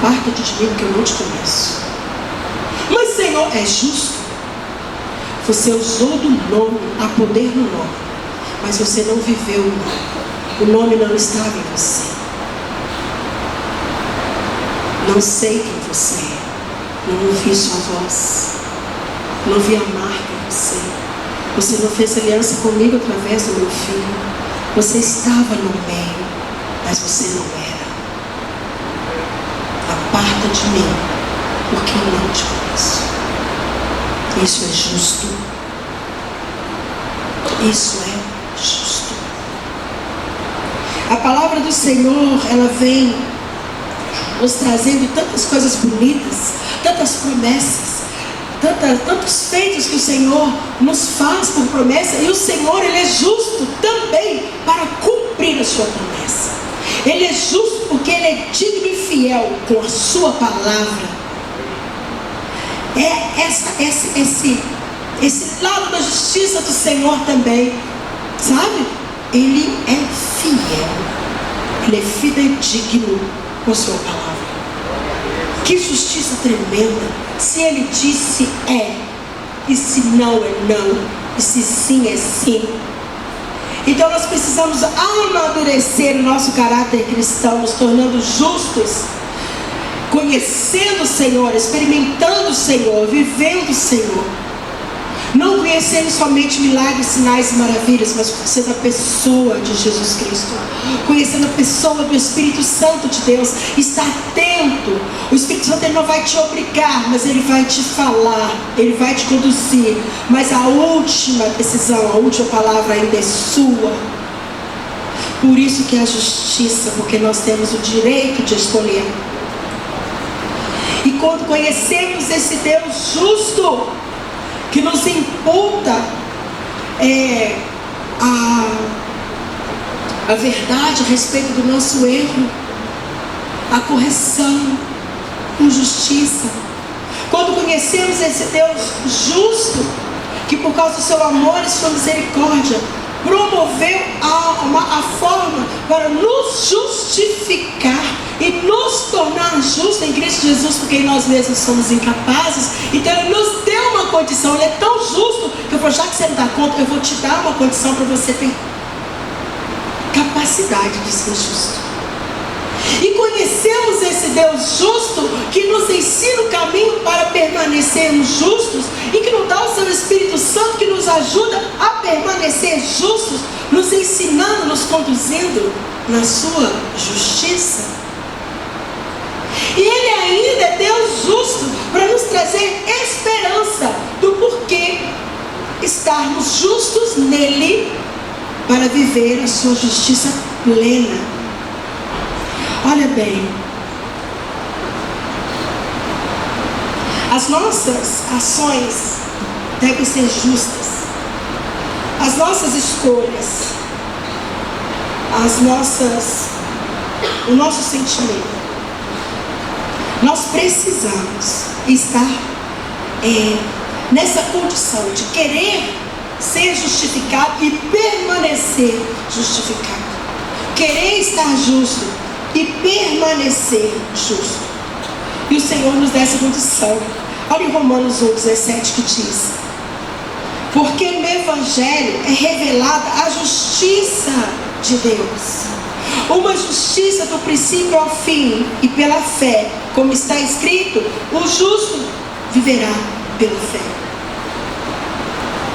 aparta-te de mim que eu não te conheço. Mas Senhor, é justo? Você usou do nome, há poder no nome, mas você não viveu o nome. O nome não estava em você. Não sei quem você é. Não ouvi sua voz. Não vi a marca em você. Você não fez aliança comigo através do meu filho. Você estava no meio, mas você não era. Aparta de mim, porque eu não te conheço. Isso é justo. Isso é justo. A palavra do Senhor, ela vem nos trazendo tantas coisas bonitas, tantas promessas, tantos feitos que o Senhor nos faz por promessa. E o Senhor, Ele é justo também para cumprir a sua promessa. Ele é justo porque Ele é digno e fiel com a sua palavra. É esse lado da justiça do Senhor também, sabe? Ele é fiel, Ele é fidedigno com a sua palavra. Que justiça tremenda! Se Ele disse é, e se não é não, e se sim é sim. Então nós precisamos amadurecer o nosso caráter cristão, nos tornando justos, conhecendo o Senhor, experimentando o Senhor, vivendo o Senhor. Não conhecendo somente milagres, sinais e maravilhas, mas conhecendo a pessoa de Jesus Cristo, conhecendo a pessoa do Espírito Santo de Deus. Está atento. O Espírito Santo, ele não vai te obrigar, mas ele vai te falar, ele vai te conduzir. Mas a última decisão, a última palavra ainda é sua. Por isso que é a justiça, porque nós temos o direito de escolher. E quando conhecemos esse Deus justo, que nos imputa a verdade a respeito do nosso erro, a correção com justiça. Quando conhecemos esse Deus justo, que por causa do seu amor e sua misericórdia, promoveu a forma para nos justificar e nos tornar justos em Cristo Jesus, porque em nós mesmos somos incapazes. Então Ele nos deu uma condição. Ele é tão justo que eu vou, já que você não dá conta, eu vou te dar uma condição para você ter capacidade de ser justo. E conhecemos esse Deus justo que nos ensina o caminho para permanecermos justos e que nos dá o seu Espírito Santo que nos ajuda a permanecer justos, nos ensinando, nos conduzindo na sua justiça. E Ele ainda é Deus justo para nos trazer esperança do porquê estarmos justos nele para viver a sua justiça plena. Olha bem, as nossas ações devem ser justas, as nossas escolhas, o nosso sentimento. Nós precisamos estar nessa condição de querer ser justificado e permanecer justificado, querer estar justo e permanecer justo. E o Senhor nos dá essa condição. Olha em Romanos 1,17 que diz: porque no Evangelho é revelada a justiça de Deus, uma justiça do princípio ao fim, e pela fé, como está escrito, o justo viverá pela fé.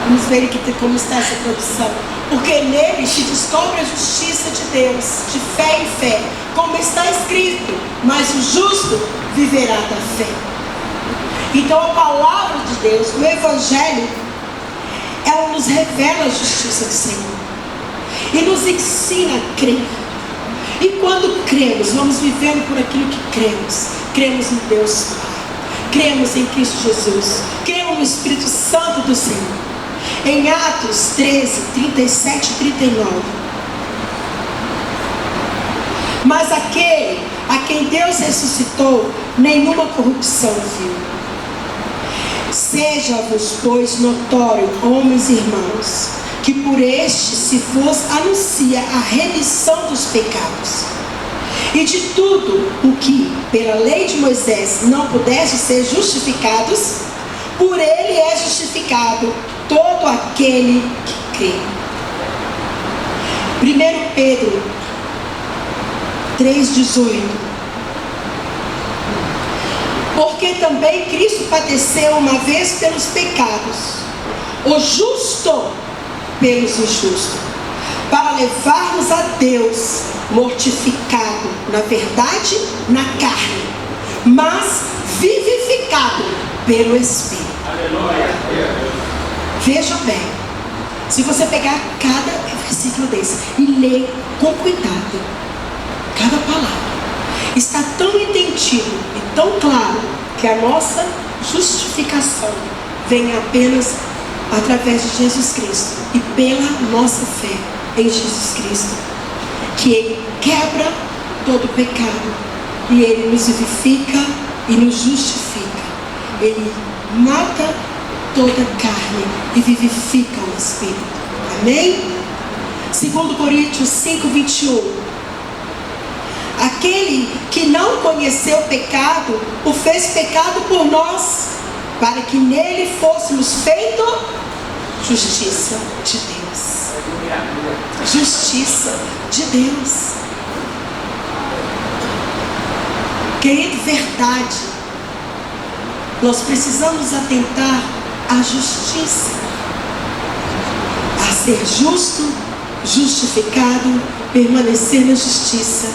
Vamos ver aqui como está essa tradução. Porque nele se descobre a justiça de Deus, de fé em fé, como está escrito, mas o justo viverá da fé. Então a palavra de Deus, o Evangelho, ela nos revela a justiça do Senhor e nos ensina a crer. E quando cremos, vamos vivendo por aquilo que cremos. Cremos em Deus Pai, cremos em Cristo Jesus, cremos no Espírito Santo do Senhor. Em Atos 13, 37 e 39. Mas aquele a quem Deus ressuscitou, nenhuma corrupção viu. Seja-vos, pois, notório, homens e irmãos, que por este se vos anuncia a remissão dos pecados. E de tudo o que, pela lei de Moisés, não pudesse ser justificados, por ele é justificado todo aquele que crê. 1 Pedro 3,18. Porque também Cristo padeceu uma vez pelos pecados, o justo pelos injustos, para levar-nos a Deus, mortificado na verdade na carne, mas vivificado pelo Espírito. Aleluia. Veja bem, se você pegar cada versículo desse e ler com cuidado, cada palavra, está tão entendido e tão claro que a nossa justificação vem apenas através de Jesus Cristo e pela nossa fé em Jesus Cristo, que Ele quebra todo pecado e Ele nos vivifica e nos justifica. Ele mata toda carne e vivifica o Espírito. Amém? 2 Coríntios 5, 21. Aquele que não conheceu o pecado, o fez pecado por nós, para que nele fôssemos feito justiça de Deus. Justiça de Deus. Querido, verdade. Nós precisamos atentar à justiça, a ser justo, justificado, permanecer na justiça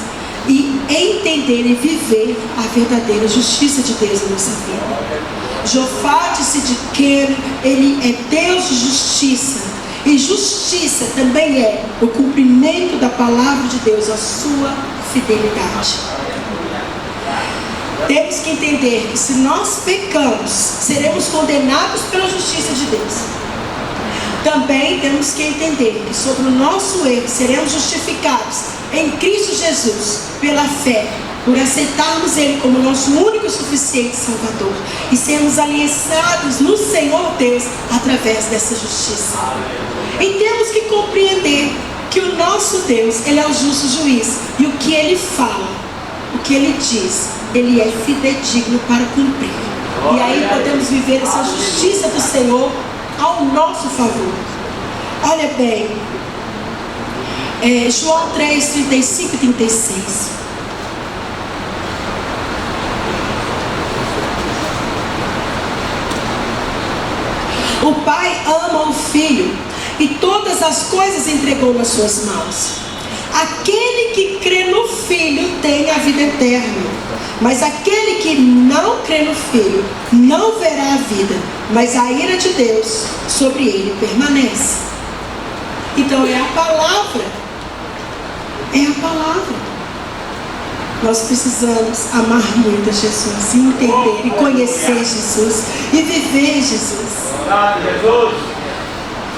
e entender e viver a verdadeira justiça de Deus na nossa vida. Jofá disse de que Ele é Deus de justiça, e justiça também é o cumprimento da palavra de Deus, a sua fidelidade. Temos que entender que se nós pecamos, seremos condenados pela justiça de Deus. Também temos que entender que sobre o nosso erro seremos justificados em Cristo Jesus pela fé, por aceitarmos Ele como nosso único e suficiente Salvador e sermos aliançados no Senhor Deus através dessa justiça. E temos que compreender que o nosso Deus, Ele é o justo juiz, e o que Ele fala, o que Ele diz, Ele é fidedigno para cumprir. E aí podemos viver essa justiça do Senhor ao nosso favor. Olha bem, João 3, 35 e 36. O Pai ama o Filho e todas as coisas entregou nas suas mãos. Aquele que crê no Filho tem a vida eterna, mas aquele que não crê no Filho não verá a vida, mas a ira de Deus sobre ele permanece. Então é a palavra. É a palavra. Nós precisamos amar muito a Jesus, e entender e conhecer Jesus e viver Jesus.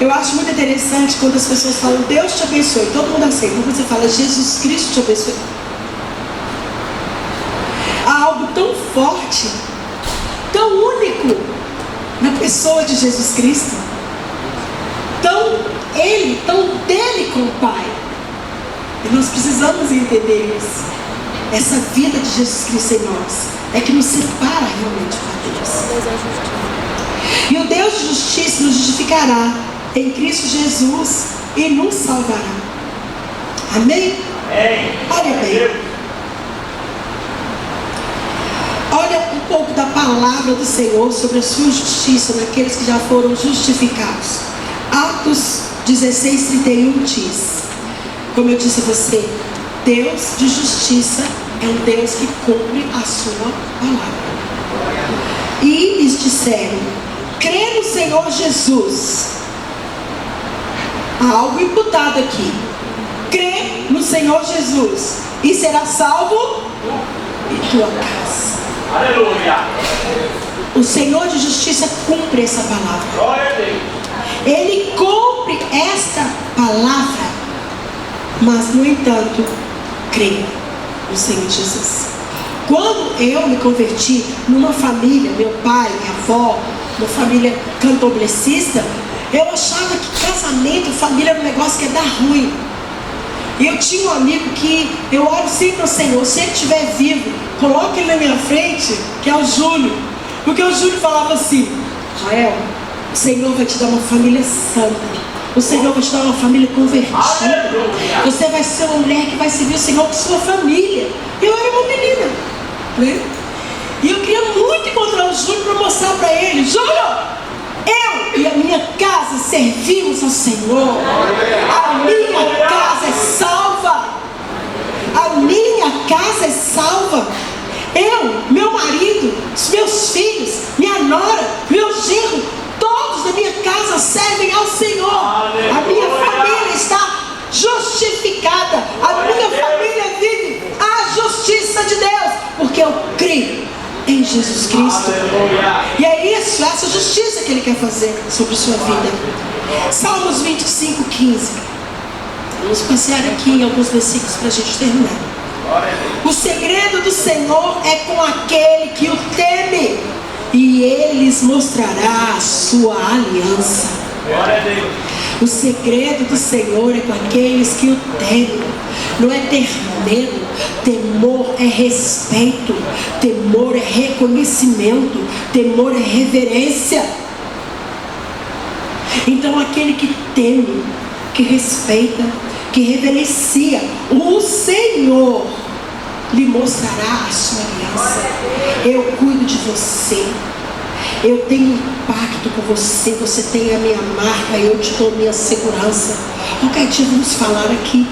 Eu acho muito interessante quando as pessoas falam Deus te abençoe, todo mundo aceita. Quando você fala Jesus Cristo te abençoe, há algo tão forte, tão único na pessoa de Jesus Cristo, tão dele com o Pai. E nós precisamos entender isso. Essa vida de Jesus Cristo em nós é que nos separa realmente com Deus. E o Deus de justiça nos justificará em Cristo Jesus e nos salvará. Amém? Olha bem. Olha um pouco da palavra do Senhor sobre a sua justiça naqueles que já foram justificados. Atos 16, 31 diz, como eu disse a você, Deus de justiça é um Deus que cumpre a sua palavra. E lhes disseram, crê no Senhor Jesus. Há algo imputado aqui. Crê no Senhor Jesus e será salvo em tua casa. Aleluia. O Senhor de justiça cumpre essa palavra. Glória a Deus. Ele cumpre esta palavra, mas no entanto crê no Senhor Jesus. Quando eu me converti numa família, meu pai, minha avó, uma família candomblessista, eu achava que casamento, família era um negócio que ia dar ruim. E eu tinha um amigo que eu oro sempre ao Senhor, se ele estiver vivo, coloque ele na minha frente, que é o Júlio. Porque o Júlio falava assim, Rael, o Senhor vai te dar uma família santa. O Senhor vai te dar uma família convertida. Você vai ser uma mulher que vai servir o Senhor com sua família. Eu era uma menina, né? E eu queria muito encontrar o Júlio para mostrar para ele, Júlio, eu e a minha casa servimos ao Senhor. A minha casa é salva. A minha casa é salva. Eu, meu marido, os meus filhos, minha nora, meu genro, todos da minha casa servem ao Senhor. A minha família está justificada. A minha família vive a justiça de Deus, porque eu creio em Jesus Cristo. E é isso, essa justiça que Ele quer fazer sobre a sua vida. Salmos 25, 15. Vamos passear aqui em alguns versículos para a gente terminar. O segredo do Senhor é com aquele que o teme, e Ele lhes mostrará a sua aliança. O segredo do Senhor é com aqueles que o temem. Não é ter medo, temor é respeito, temor é reconhecimento, temor é reverência. Então aquele que teme, que respeita, que reverencia o Senhor, lhe mostrará a sua aliança. Eu cuido de você, eu tenho um pacto com você, você tem a minha marca, eu te dou minha segurança. Qualquer dia vamos falar aqui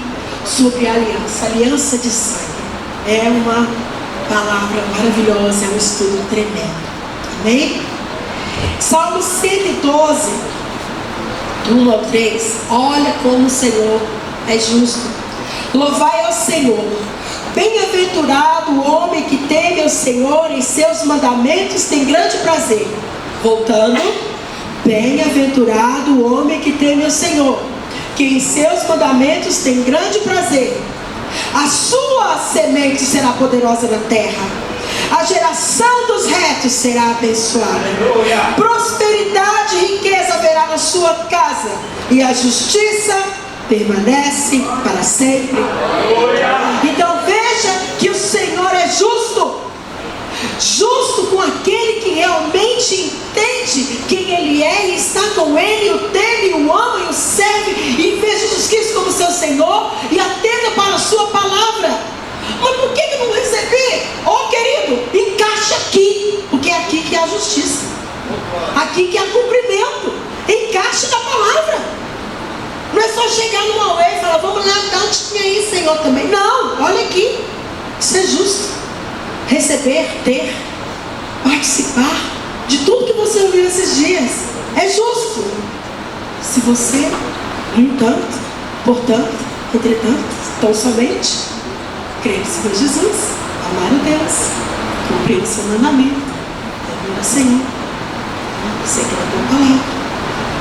sobre a aliança, aliança de sangue. É uma palavra maravilhosa, é um estudo tremendo. Amém? Salmo 112, 1 ao 3. Olha como o Senhor é justo. Louvai ao Senhor. Bem-aventurado o homem que teme ao Senhor, em seus mandamentos tem grande prazer. Voltando. Bem-aventurado o homem que teme ao Senhor, que em seus mandamentos tem grande prazer. A sua semente será poderosa na terra. A geração dos retos será abençoada. Prosperidade e riqueza haverá na sua casa, e a justiça permanece para sempre. Então veja que o Senhor é justo. Justo com aquele que realmente entende quem Ele é e está com Ele, o teme, o ama e o serve, e vê Jesus Cristo como seu Senhor e atenta para a sua palavra. Mas por que não recebi? Querido, encaixa aqui, porque é aqui que há justiça, aqui que há cumprimento. Encaixa na palavra. Não é só chegar numa UE e falar, vamos lá, dá um tiquinho aí, Senhor, também. Não, olha aqui, isso é justo. Receber, ter, participar de tudo que você ouviu esses dias é justo. Se você, no entanto, portanto, entretanto, tão somente crer no Senhor Jesus, amar a Deus, cumprir o seu mandamento, temer ao Senhor, seguir a tua palavra.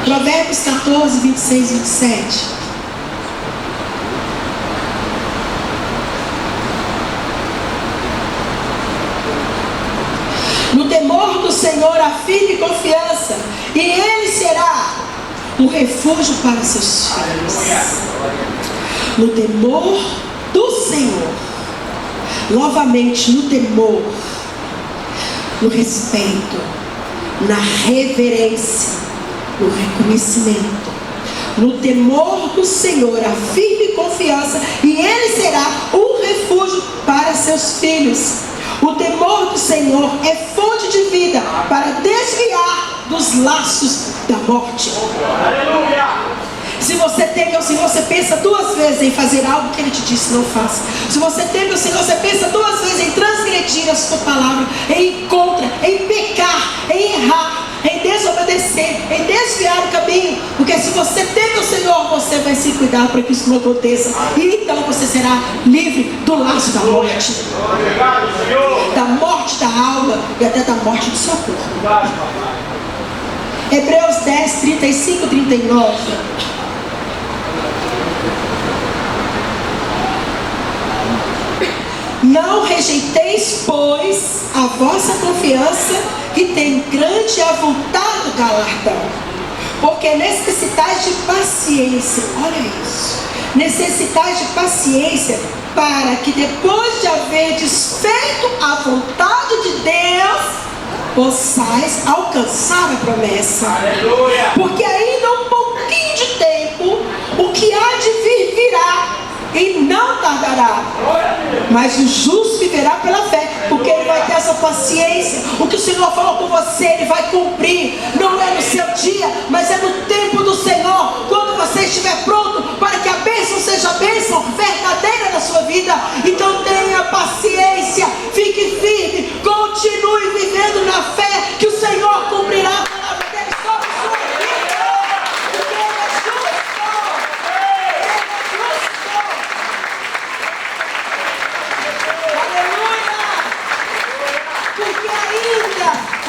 Provérbios 14, 26 e 27. No temor do Senhor há firme confiança, e Ele será um refúgio para seus filhos. No temor do Senhor, novamente no temor, no respeito, na reverência, no reconhecimento. No temor do Senhor há firme confiança, e Ele será um refúgio para seus filhos. O temor do Senhor é fonte de vida para desviar dos laços da morte. Aleluia! Se você teme ao Senhor, você pensa duas vezes em fazer algo que Ele te disse, não faça. Se você teme ao Senhor, você pensa duas vezes em transgredir a sua palavra, em ir contra, em pecar, em errar, em desobedecer, em desviar o caminho. Porque se você teme ao Senhor, você vai se cuidar para que isso não aconteça. E então você será livre do laço da morte. Da morte da alma e até da morte do seu corpo. Hebreus 10, 35 e 39. Não rejeiteis, pois, a vossa confiança, que tem grande e avultado galardão, porque necessitais de paciência. Olha isso. Necessitais de paciência, para que depois de haver desfeito a vontade de Deus, possais alcançar a promessa. Aleluia. Porque ainda um pouquinho de tempo, o que há de vir virá, e não tardará. Mas o justo viverá pela fé, porque ele vai ter essa paciência. O que o Senhor falou com você, Ele vai cumprir. Não é no seu dia, mas é no tempo do Senhor, quando você estiver pronto para que a bênção seja a bênção verdadeira na sua vida. Então tenha paciência, fique firme, continue vivendo na fé, que o Senhor cumprirá a palavra dele sobre a sua vida, porque Ele é justo.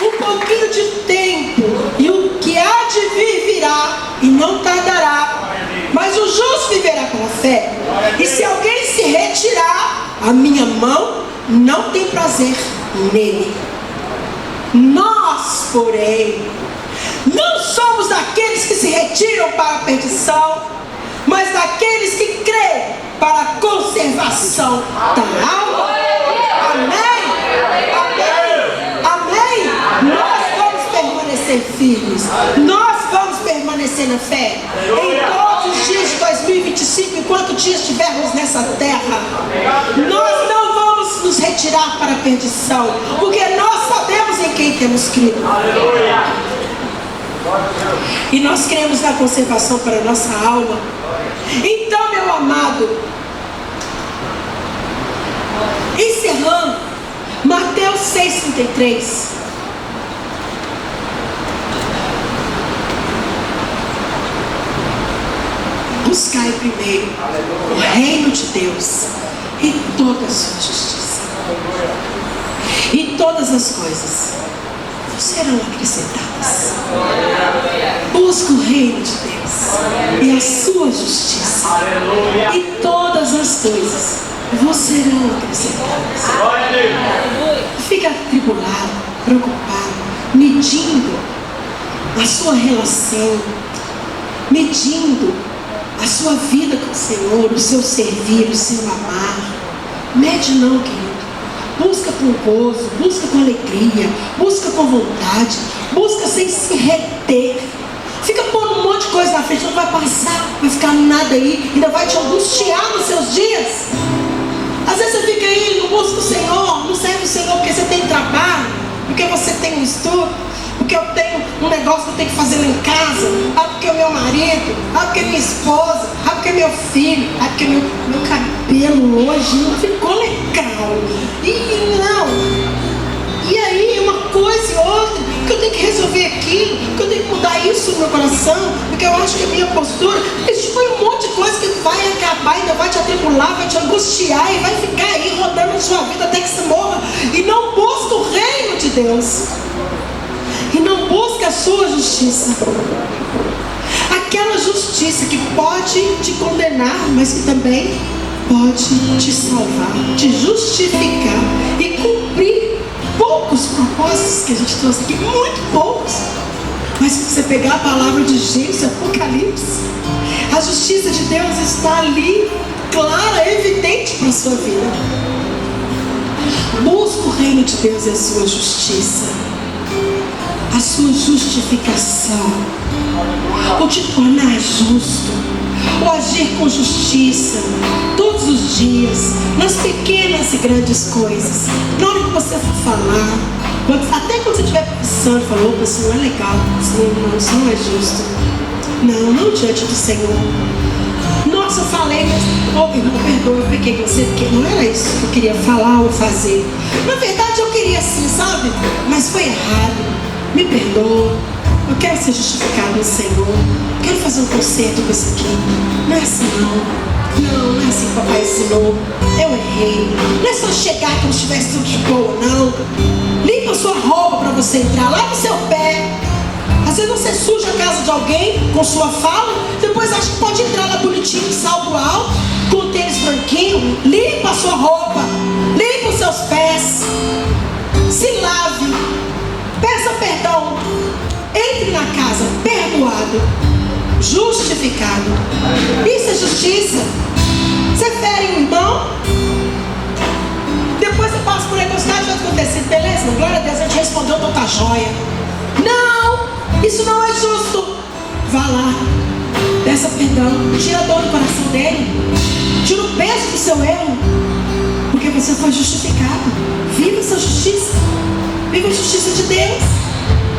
Um pouquinho de tempo, e o que há de vir virá, e não tardará. Mas o justo viverá pela fé. E se alguém se retirar, a minha mão não tem prazer nele. Nós, porém, não somos daqueles que se retiram para a perdição, mas daqueles que creem para a conservação da alma. Amém? Nós vamos permanecer firmes. Nós vamos permanecer na fé. Em todos os dias de 2025, enquanto dias estivermos nessa terra, nós não vamos nos retirar para a perdição, porque nós sabemos em quem temos crido. E nós cremos na conservação para a nossa alma. Então, meu amado, encerrando, Mateus 6,33. Buscai primeiro o reino de Deus e toda a sua justiça, e todas as coisas serão acrescentadas. Busca o reino de Deus e a sua justiça, e todas as coisas vos serão acrescentadas. Fica atribulado, preocupado, medindo a sua relação, medindo a sua vida com o Senhor, o seu servir, o seu amar. Mede não, querido. Busca com gozo, busca com alegria, busca com vontade, busca sem se reter. Fica pondo um monte de coisa na frente, não vai passar, vai ficar nada aí, ainda vai te angustiar nos seus dias. Às vezes você fica aí, não busca o Senhor, não serve o Senhor porque você tem trabalho, porque você tem um estudo, porque eu tenho um negócio que eu tenho que fazer lá em casa, porque o meu marido, porque minha esposa, porque meu filho, porque meu cabelo hoje não ficou legal. E não. E aí, uma coisa e outra, que eu tenho que resolver aquilo, que eu tenho que mudar isso no meu coração, porque eu acho que a minha postura, isso foi um monte de coisa que vai acabar, ainda vai te atribular, vai te angustiar e vai ficar aí rodando na sua vida até que você morra. E não busca o reino de Deus. E não busca a sua justiça. Aquela justiça que pode te condenar, mas que também pode te salvar, te justificar e cumprir poucos propósitos que a gente trouxe aqui, muito poucos. Mas se você pegar a palavra de Gênesis, Apocalipse, a justiça de Deus está ali, clara, evidente para a sua vida. Busca o reino de Deus e a sua justiça, a sua justificação, ou te tornar justo, ou agir com justiça todos os dias, nas pequenas e grandes coisas. Na hora que você for falar, até quando você estiver pensando, falou, isso não é legal, isso não é justo. Não diante do Senhor. Nossa, eu falei, mas irmão, perdoa, eu pequei com você, porque não era isso que eu queria falar ou fazer. Na verdade eu queria sim, sabe? Mas foi errado. Me perdoa. Eu quero ser justificado no Senhor. Eu quero fazer um conserto com isso aqui. Não é assim não é assim que o papai ensinou. Eu errei. Não é só chegar como se estivesse tudo de boa, não. Limpa a sua roupa para você entrar. Lava o seu pé. Às vezes você suja a casa de alguém com sua fala, depois acha que pode entrar lá bonitinho, salto alto, com o tênis branquinho. Limpa a sua roupa. Limpa os seus pés. Se lave. Peça perdão. Entre na casa perdoado, justificado. Isso é justiça. Você fere um irmão, depois você passa por negociar, já acontecido, beleza? Glória a Deus, a gente respondeu, então tá jóia. Não, isso não é justo. Vá lá, peça perdão, tira a dor do coração dele, tira o peso do seu erro, porque você foi justificado. Viva essa justiça, viva a justiça de Deus.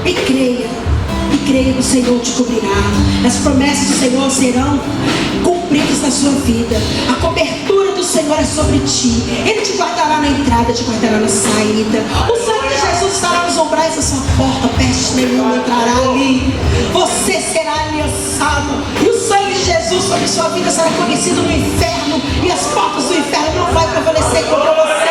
E creia que o Senhor te cobrirá. As promessas do Senhor serão cumpridas na sua vida. A cobertura do Senhor é sobre ti. Ele te guardará na entrada, te guardará na saída. O sangue de Jesus estará nos umbrais da sua porta, peste nenhuma entrará ali. Você será aliançado. E o sangue de Jesus sobre sua vida será conhecido no inferno. E as portas do inferno não vão prevalecer contra você.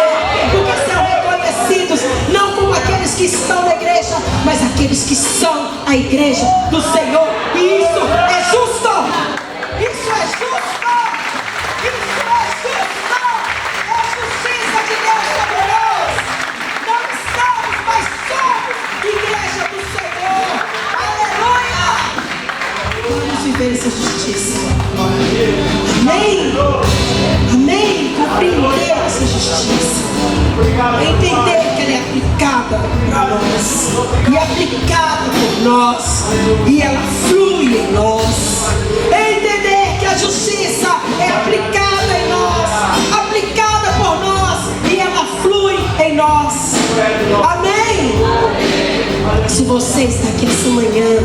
Porque serão reconhecidos, não como aqueles que estão na igreja, mas aqueles que são a igreja do Senhor. E isso é justo. Isso é justo. Isso é justo. É a justiça de Deus sobre nós. Não estamos, mas somos igreja do Senhor. Aleluia. Vamos viver essa justiça. Amém. Amém. Compreender essa justiça. Entender que ela é aplicada para nós, e aplicada por nós, e ela flui em nós. Entender que a justiça é aplicada em nós, aplicada por nós, e ela flui em nós. Amém? Se você está aqui essa manhã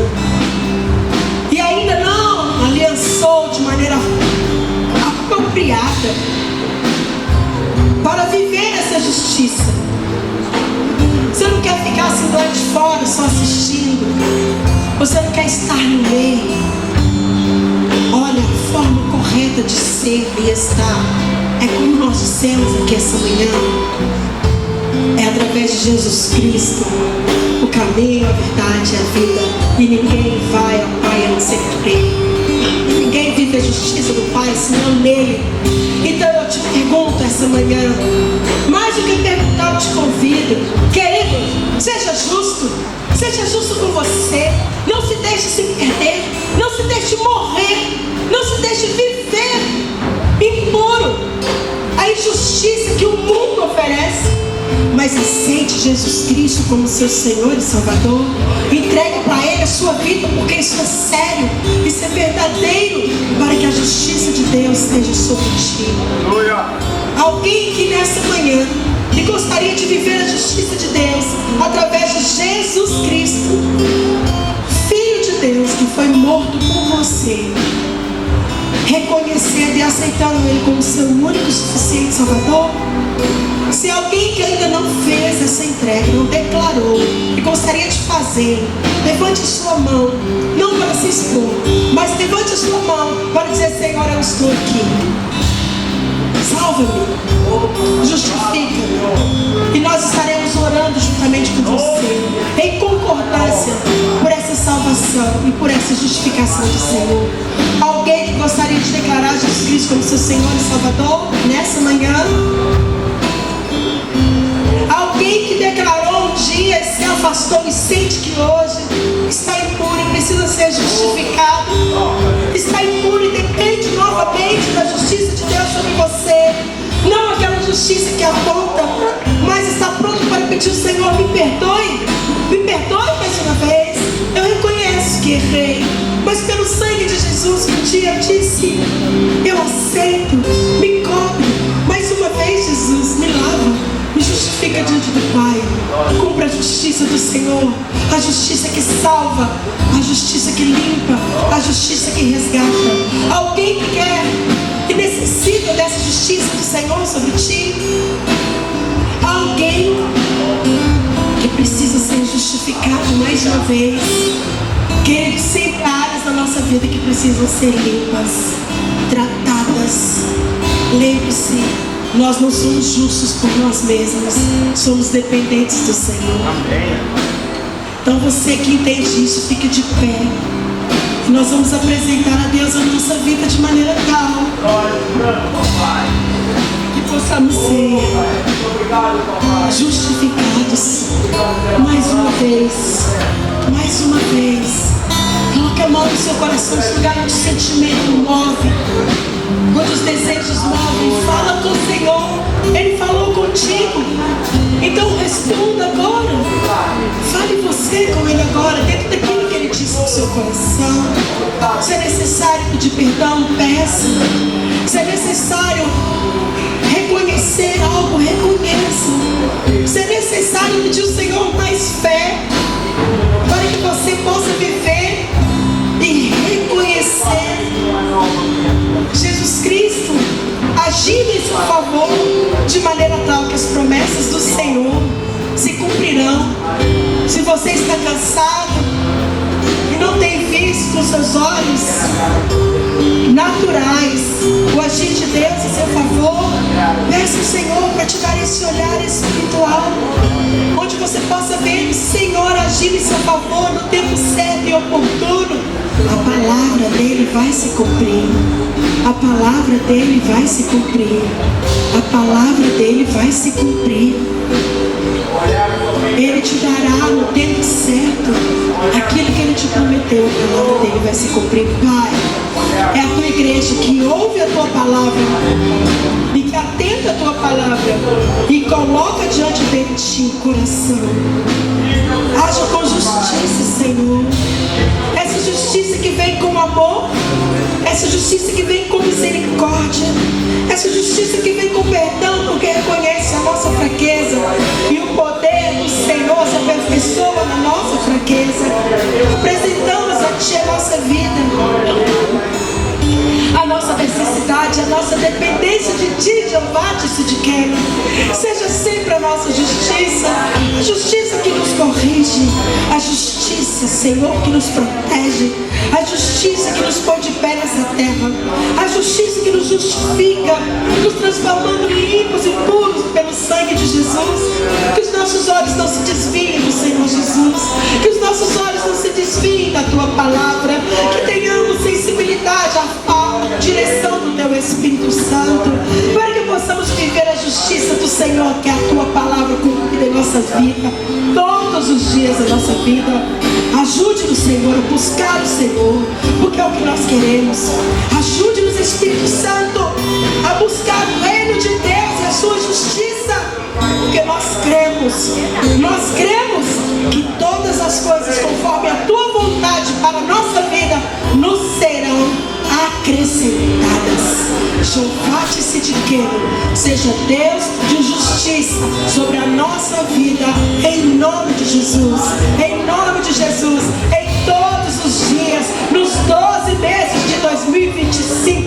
e ainda não aliançou de maneira apropriada para viver essa justiça, você não quer ficar assim lá de fora só assistindo, você não quer estar no meio. Olha, a forma correta de ser e estar é como nós dissemos aqui essa manhã, é através através de Jesus Cristo, o caminho, a verdade e a vida. E ninguém vai ao Pai a não ser por Ele. Ninguém vive a justiça do Pai senão nele. Então eu te pergunto essa manhã, mais do que perguntar, eu te convido, querido, seja justo com você. Não se deixe se perder, não se deixe morrer, não se deixe viver impuro a injustiça que o mundo oferece, mas aceite Jesus Cristo como seu Senhor e Salvador. Entregue para Ele a sua vida, porque isso é sério, isso é verdadeiro, para que a justiça de Deus esteja sobre ti. Alguém que nessa manhã que gostaria de viver a justiça de Deus através de Jesus Cristo, Filho de Deus, que foi morto por você, reconhecendo e aceitando Ele como seu único e suficiente Salvador. Se alguém que ainda não fez essa entrega, não declarou e gostaria de fazer, levante sua mão, não para se expor, mas levante sua mão para dizer: Senhor, eu estou aqui, salva-me, justifica-me. E nós estaremos orando juntamente com você, em concordância por essa salvação e por essa justificação do Senhor. Alguém que gostaria de declarar Jesus Cristo como seu Senhor e Salvador nessa manhã? Alguém que declarou um dia e se afastou e sente que hoje está impuro e precisa ser justificado, está impuro e depende novamente da justiça de Deus sobre você, não aquela justiça que aponta, mas está pronto para pedir: Senhor, me perdoe mais uma vez, eu reconheço que errei, mas pelo sangue de Jesus que um dia eu disse: eu aceito, me cobre, mais uma vez, Jesus, me lava, me justifica diante do Pai. Cumpra a justiça do Senhor, a justiça que salva, a justiça que limpa, a justiça que resgata. Alguém que quer e necessita dessa justiça do Senhor sobre ti? Alguém que precisa ser justificado mais uma vez? Queridos, sempre há áreas da nossa vida que precisam ser limpas, tratadas. Lembre-se, nós não somos justos por nós mesmos, somos dependentes do Senhor. Então você que entende isso, fique de pé. E nós vamos apresentar a Deus a nossa vida de maneira tal que possamos ser justificados mais uma vez. Mais uma vez. Coloque a mão no seu coração, esse lugar onde o sentimento move, quando os desejos movem. Fala com o Senhor, Ele falou contigo, então responda agora. Fale você com Ele agora, dentro daquilo que Ele disse no seu coração. Se é necessário pedir perdão, peça. Se é necessário reconhecer algo, reconheça. Se é necessário pedir ao Senhor mais fé, para que você possa viver e reconhecer Jesus Cristo agindo em seu favor, de maneira tal que as promessas do Senhor se cumprirão. Se você está cansado e não tem visto com seus olhos naturais o agir de Deus em seu favor, peça ao Senhor para te dar esse olhar espiritual, onde você possa ver o Senhor agir em seu favor no tempo certo e oportuno. A palavra dele vai se cumprir. A palavra dele vai se cumprir. A palavra dele vai se cumprir. Ele te dará no tempo certo aquilo que Ele te prometeu. A palavra dele vai se cumprir. Pai, é a tua igreja que ouve a tua palavra e que atenta a tua palavra e coloca diante de ti o coração. Haja com justiça, Senhor. Essa justiça que vem com amor, essa justiça que vem com misericórdia, essa justiça que vem com perdão, porque reconhece a nossa fraqueza e o poder do Senhor se aperfeiçoa na nossa fraqueza. Apresentamos a Ti a nossa vida, a nossa necessidade, a nossa dependência de Ti, Jeová, disse de Kelly. Seja sempre a nossa justiça, a justiça que nos corrige, a justiça, Senhor, que nos protege, a justiça que nos põe de pé nessa terra, a justiça que nos nos justifica, nos transformando limpos e puros pelo sangue de Jesus. Que os nossos olhos não se desviem do Senhor Jesus, que os nossos olhos não se desviem da Tua palavra, que tenhamos sensibilidade à direção do Teu Espírito Santo, para que possamos viver a justiça do Senhor, que é a Tua palavra cumprida em nossa vida, todos os dias da nossa vida. Ajude-nos, Senhor, a buscar o Senhor, porque é o que nós queremos. Ajude-nos, Espírito Santo, a buscar o reino de Deus e a sua justiça, porque nós cremos que todas as coisas conforme a Tua vontade para a nossa vida nos serão acrescentadas. Jeová Tsidkenu, seja Deus de justiça sobre a nossa vida, em nome de Jesus, em nome de Jesus, em todos os dias, nos 12 meses de 2025.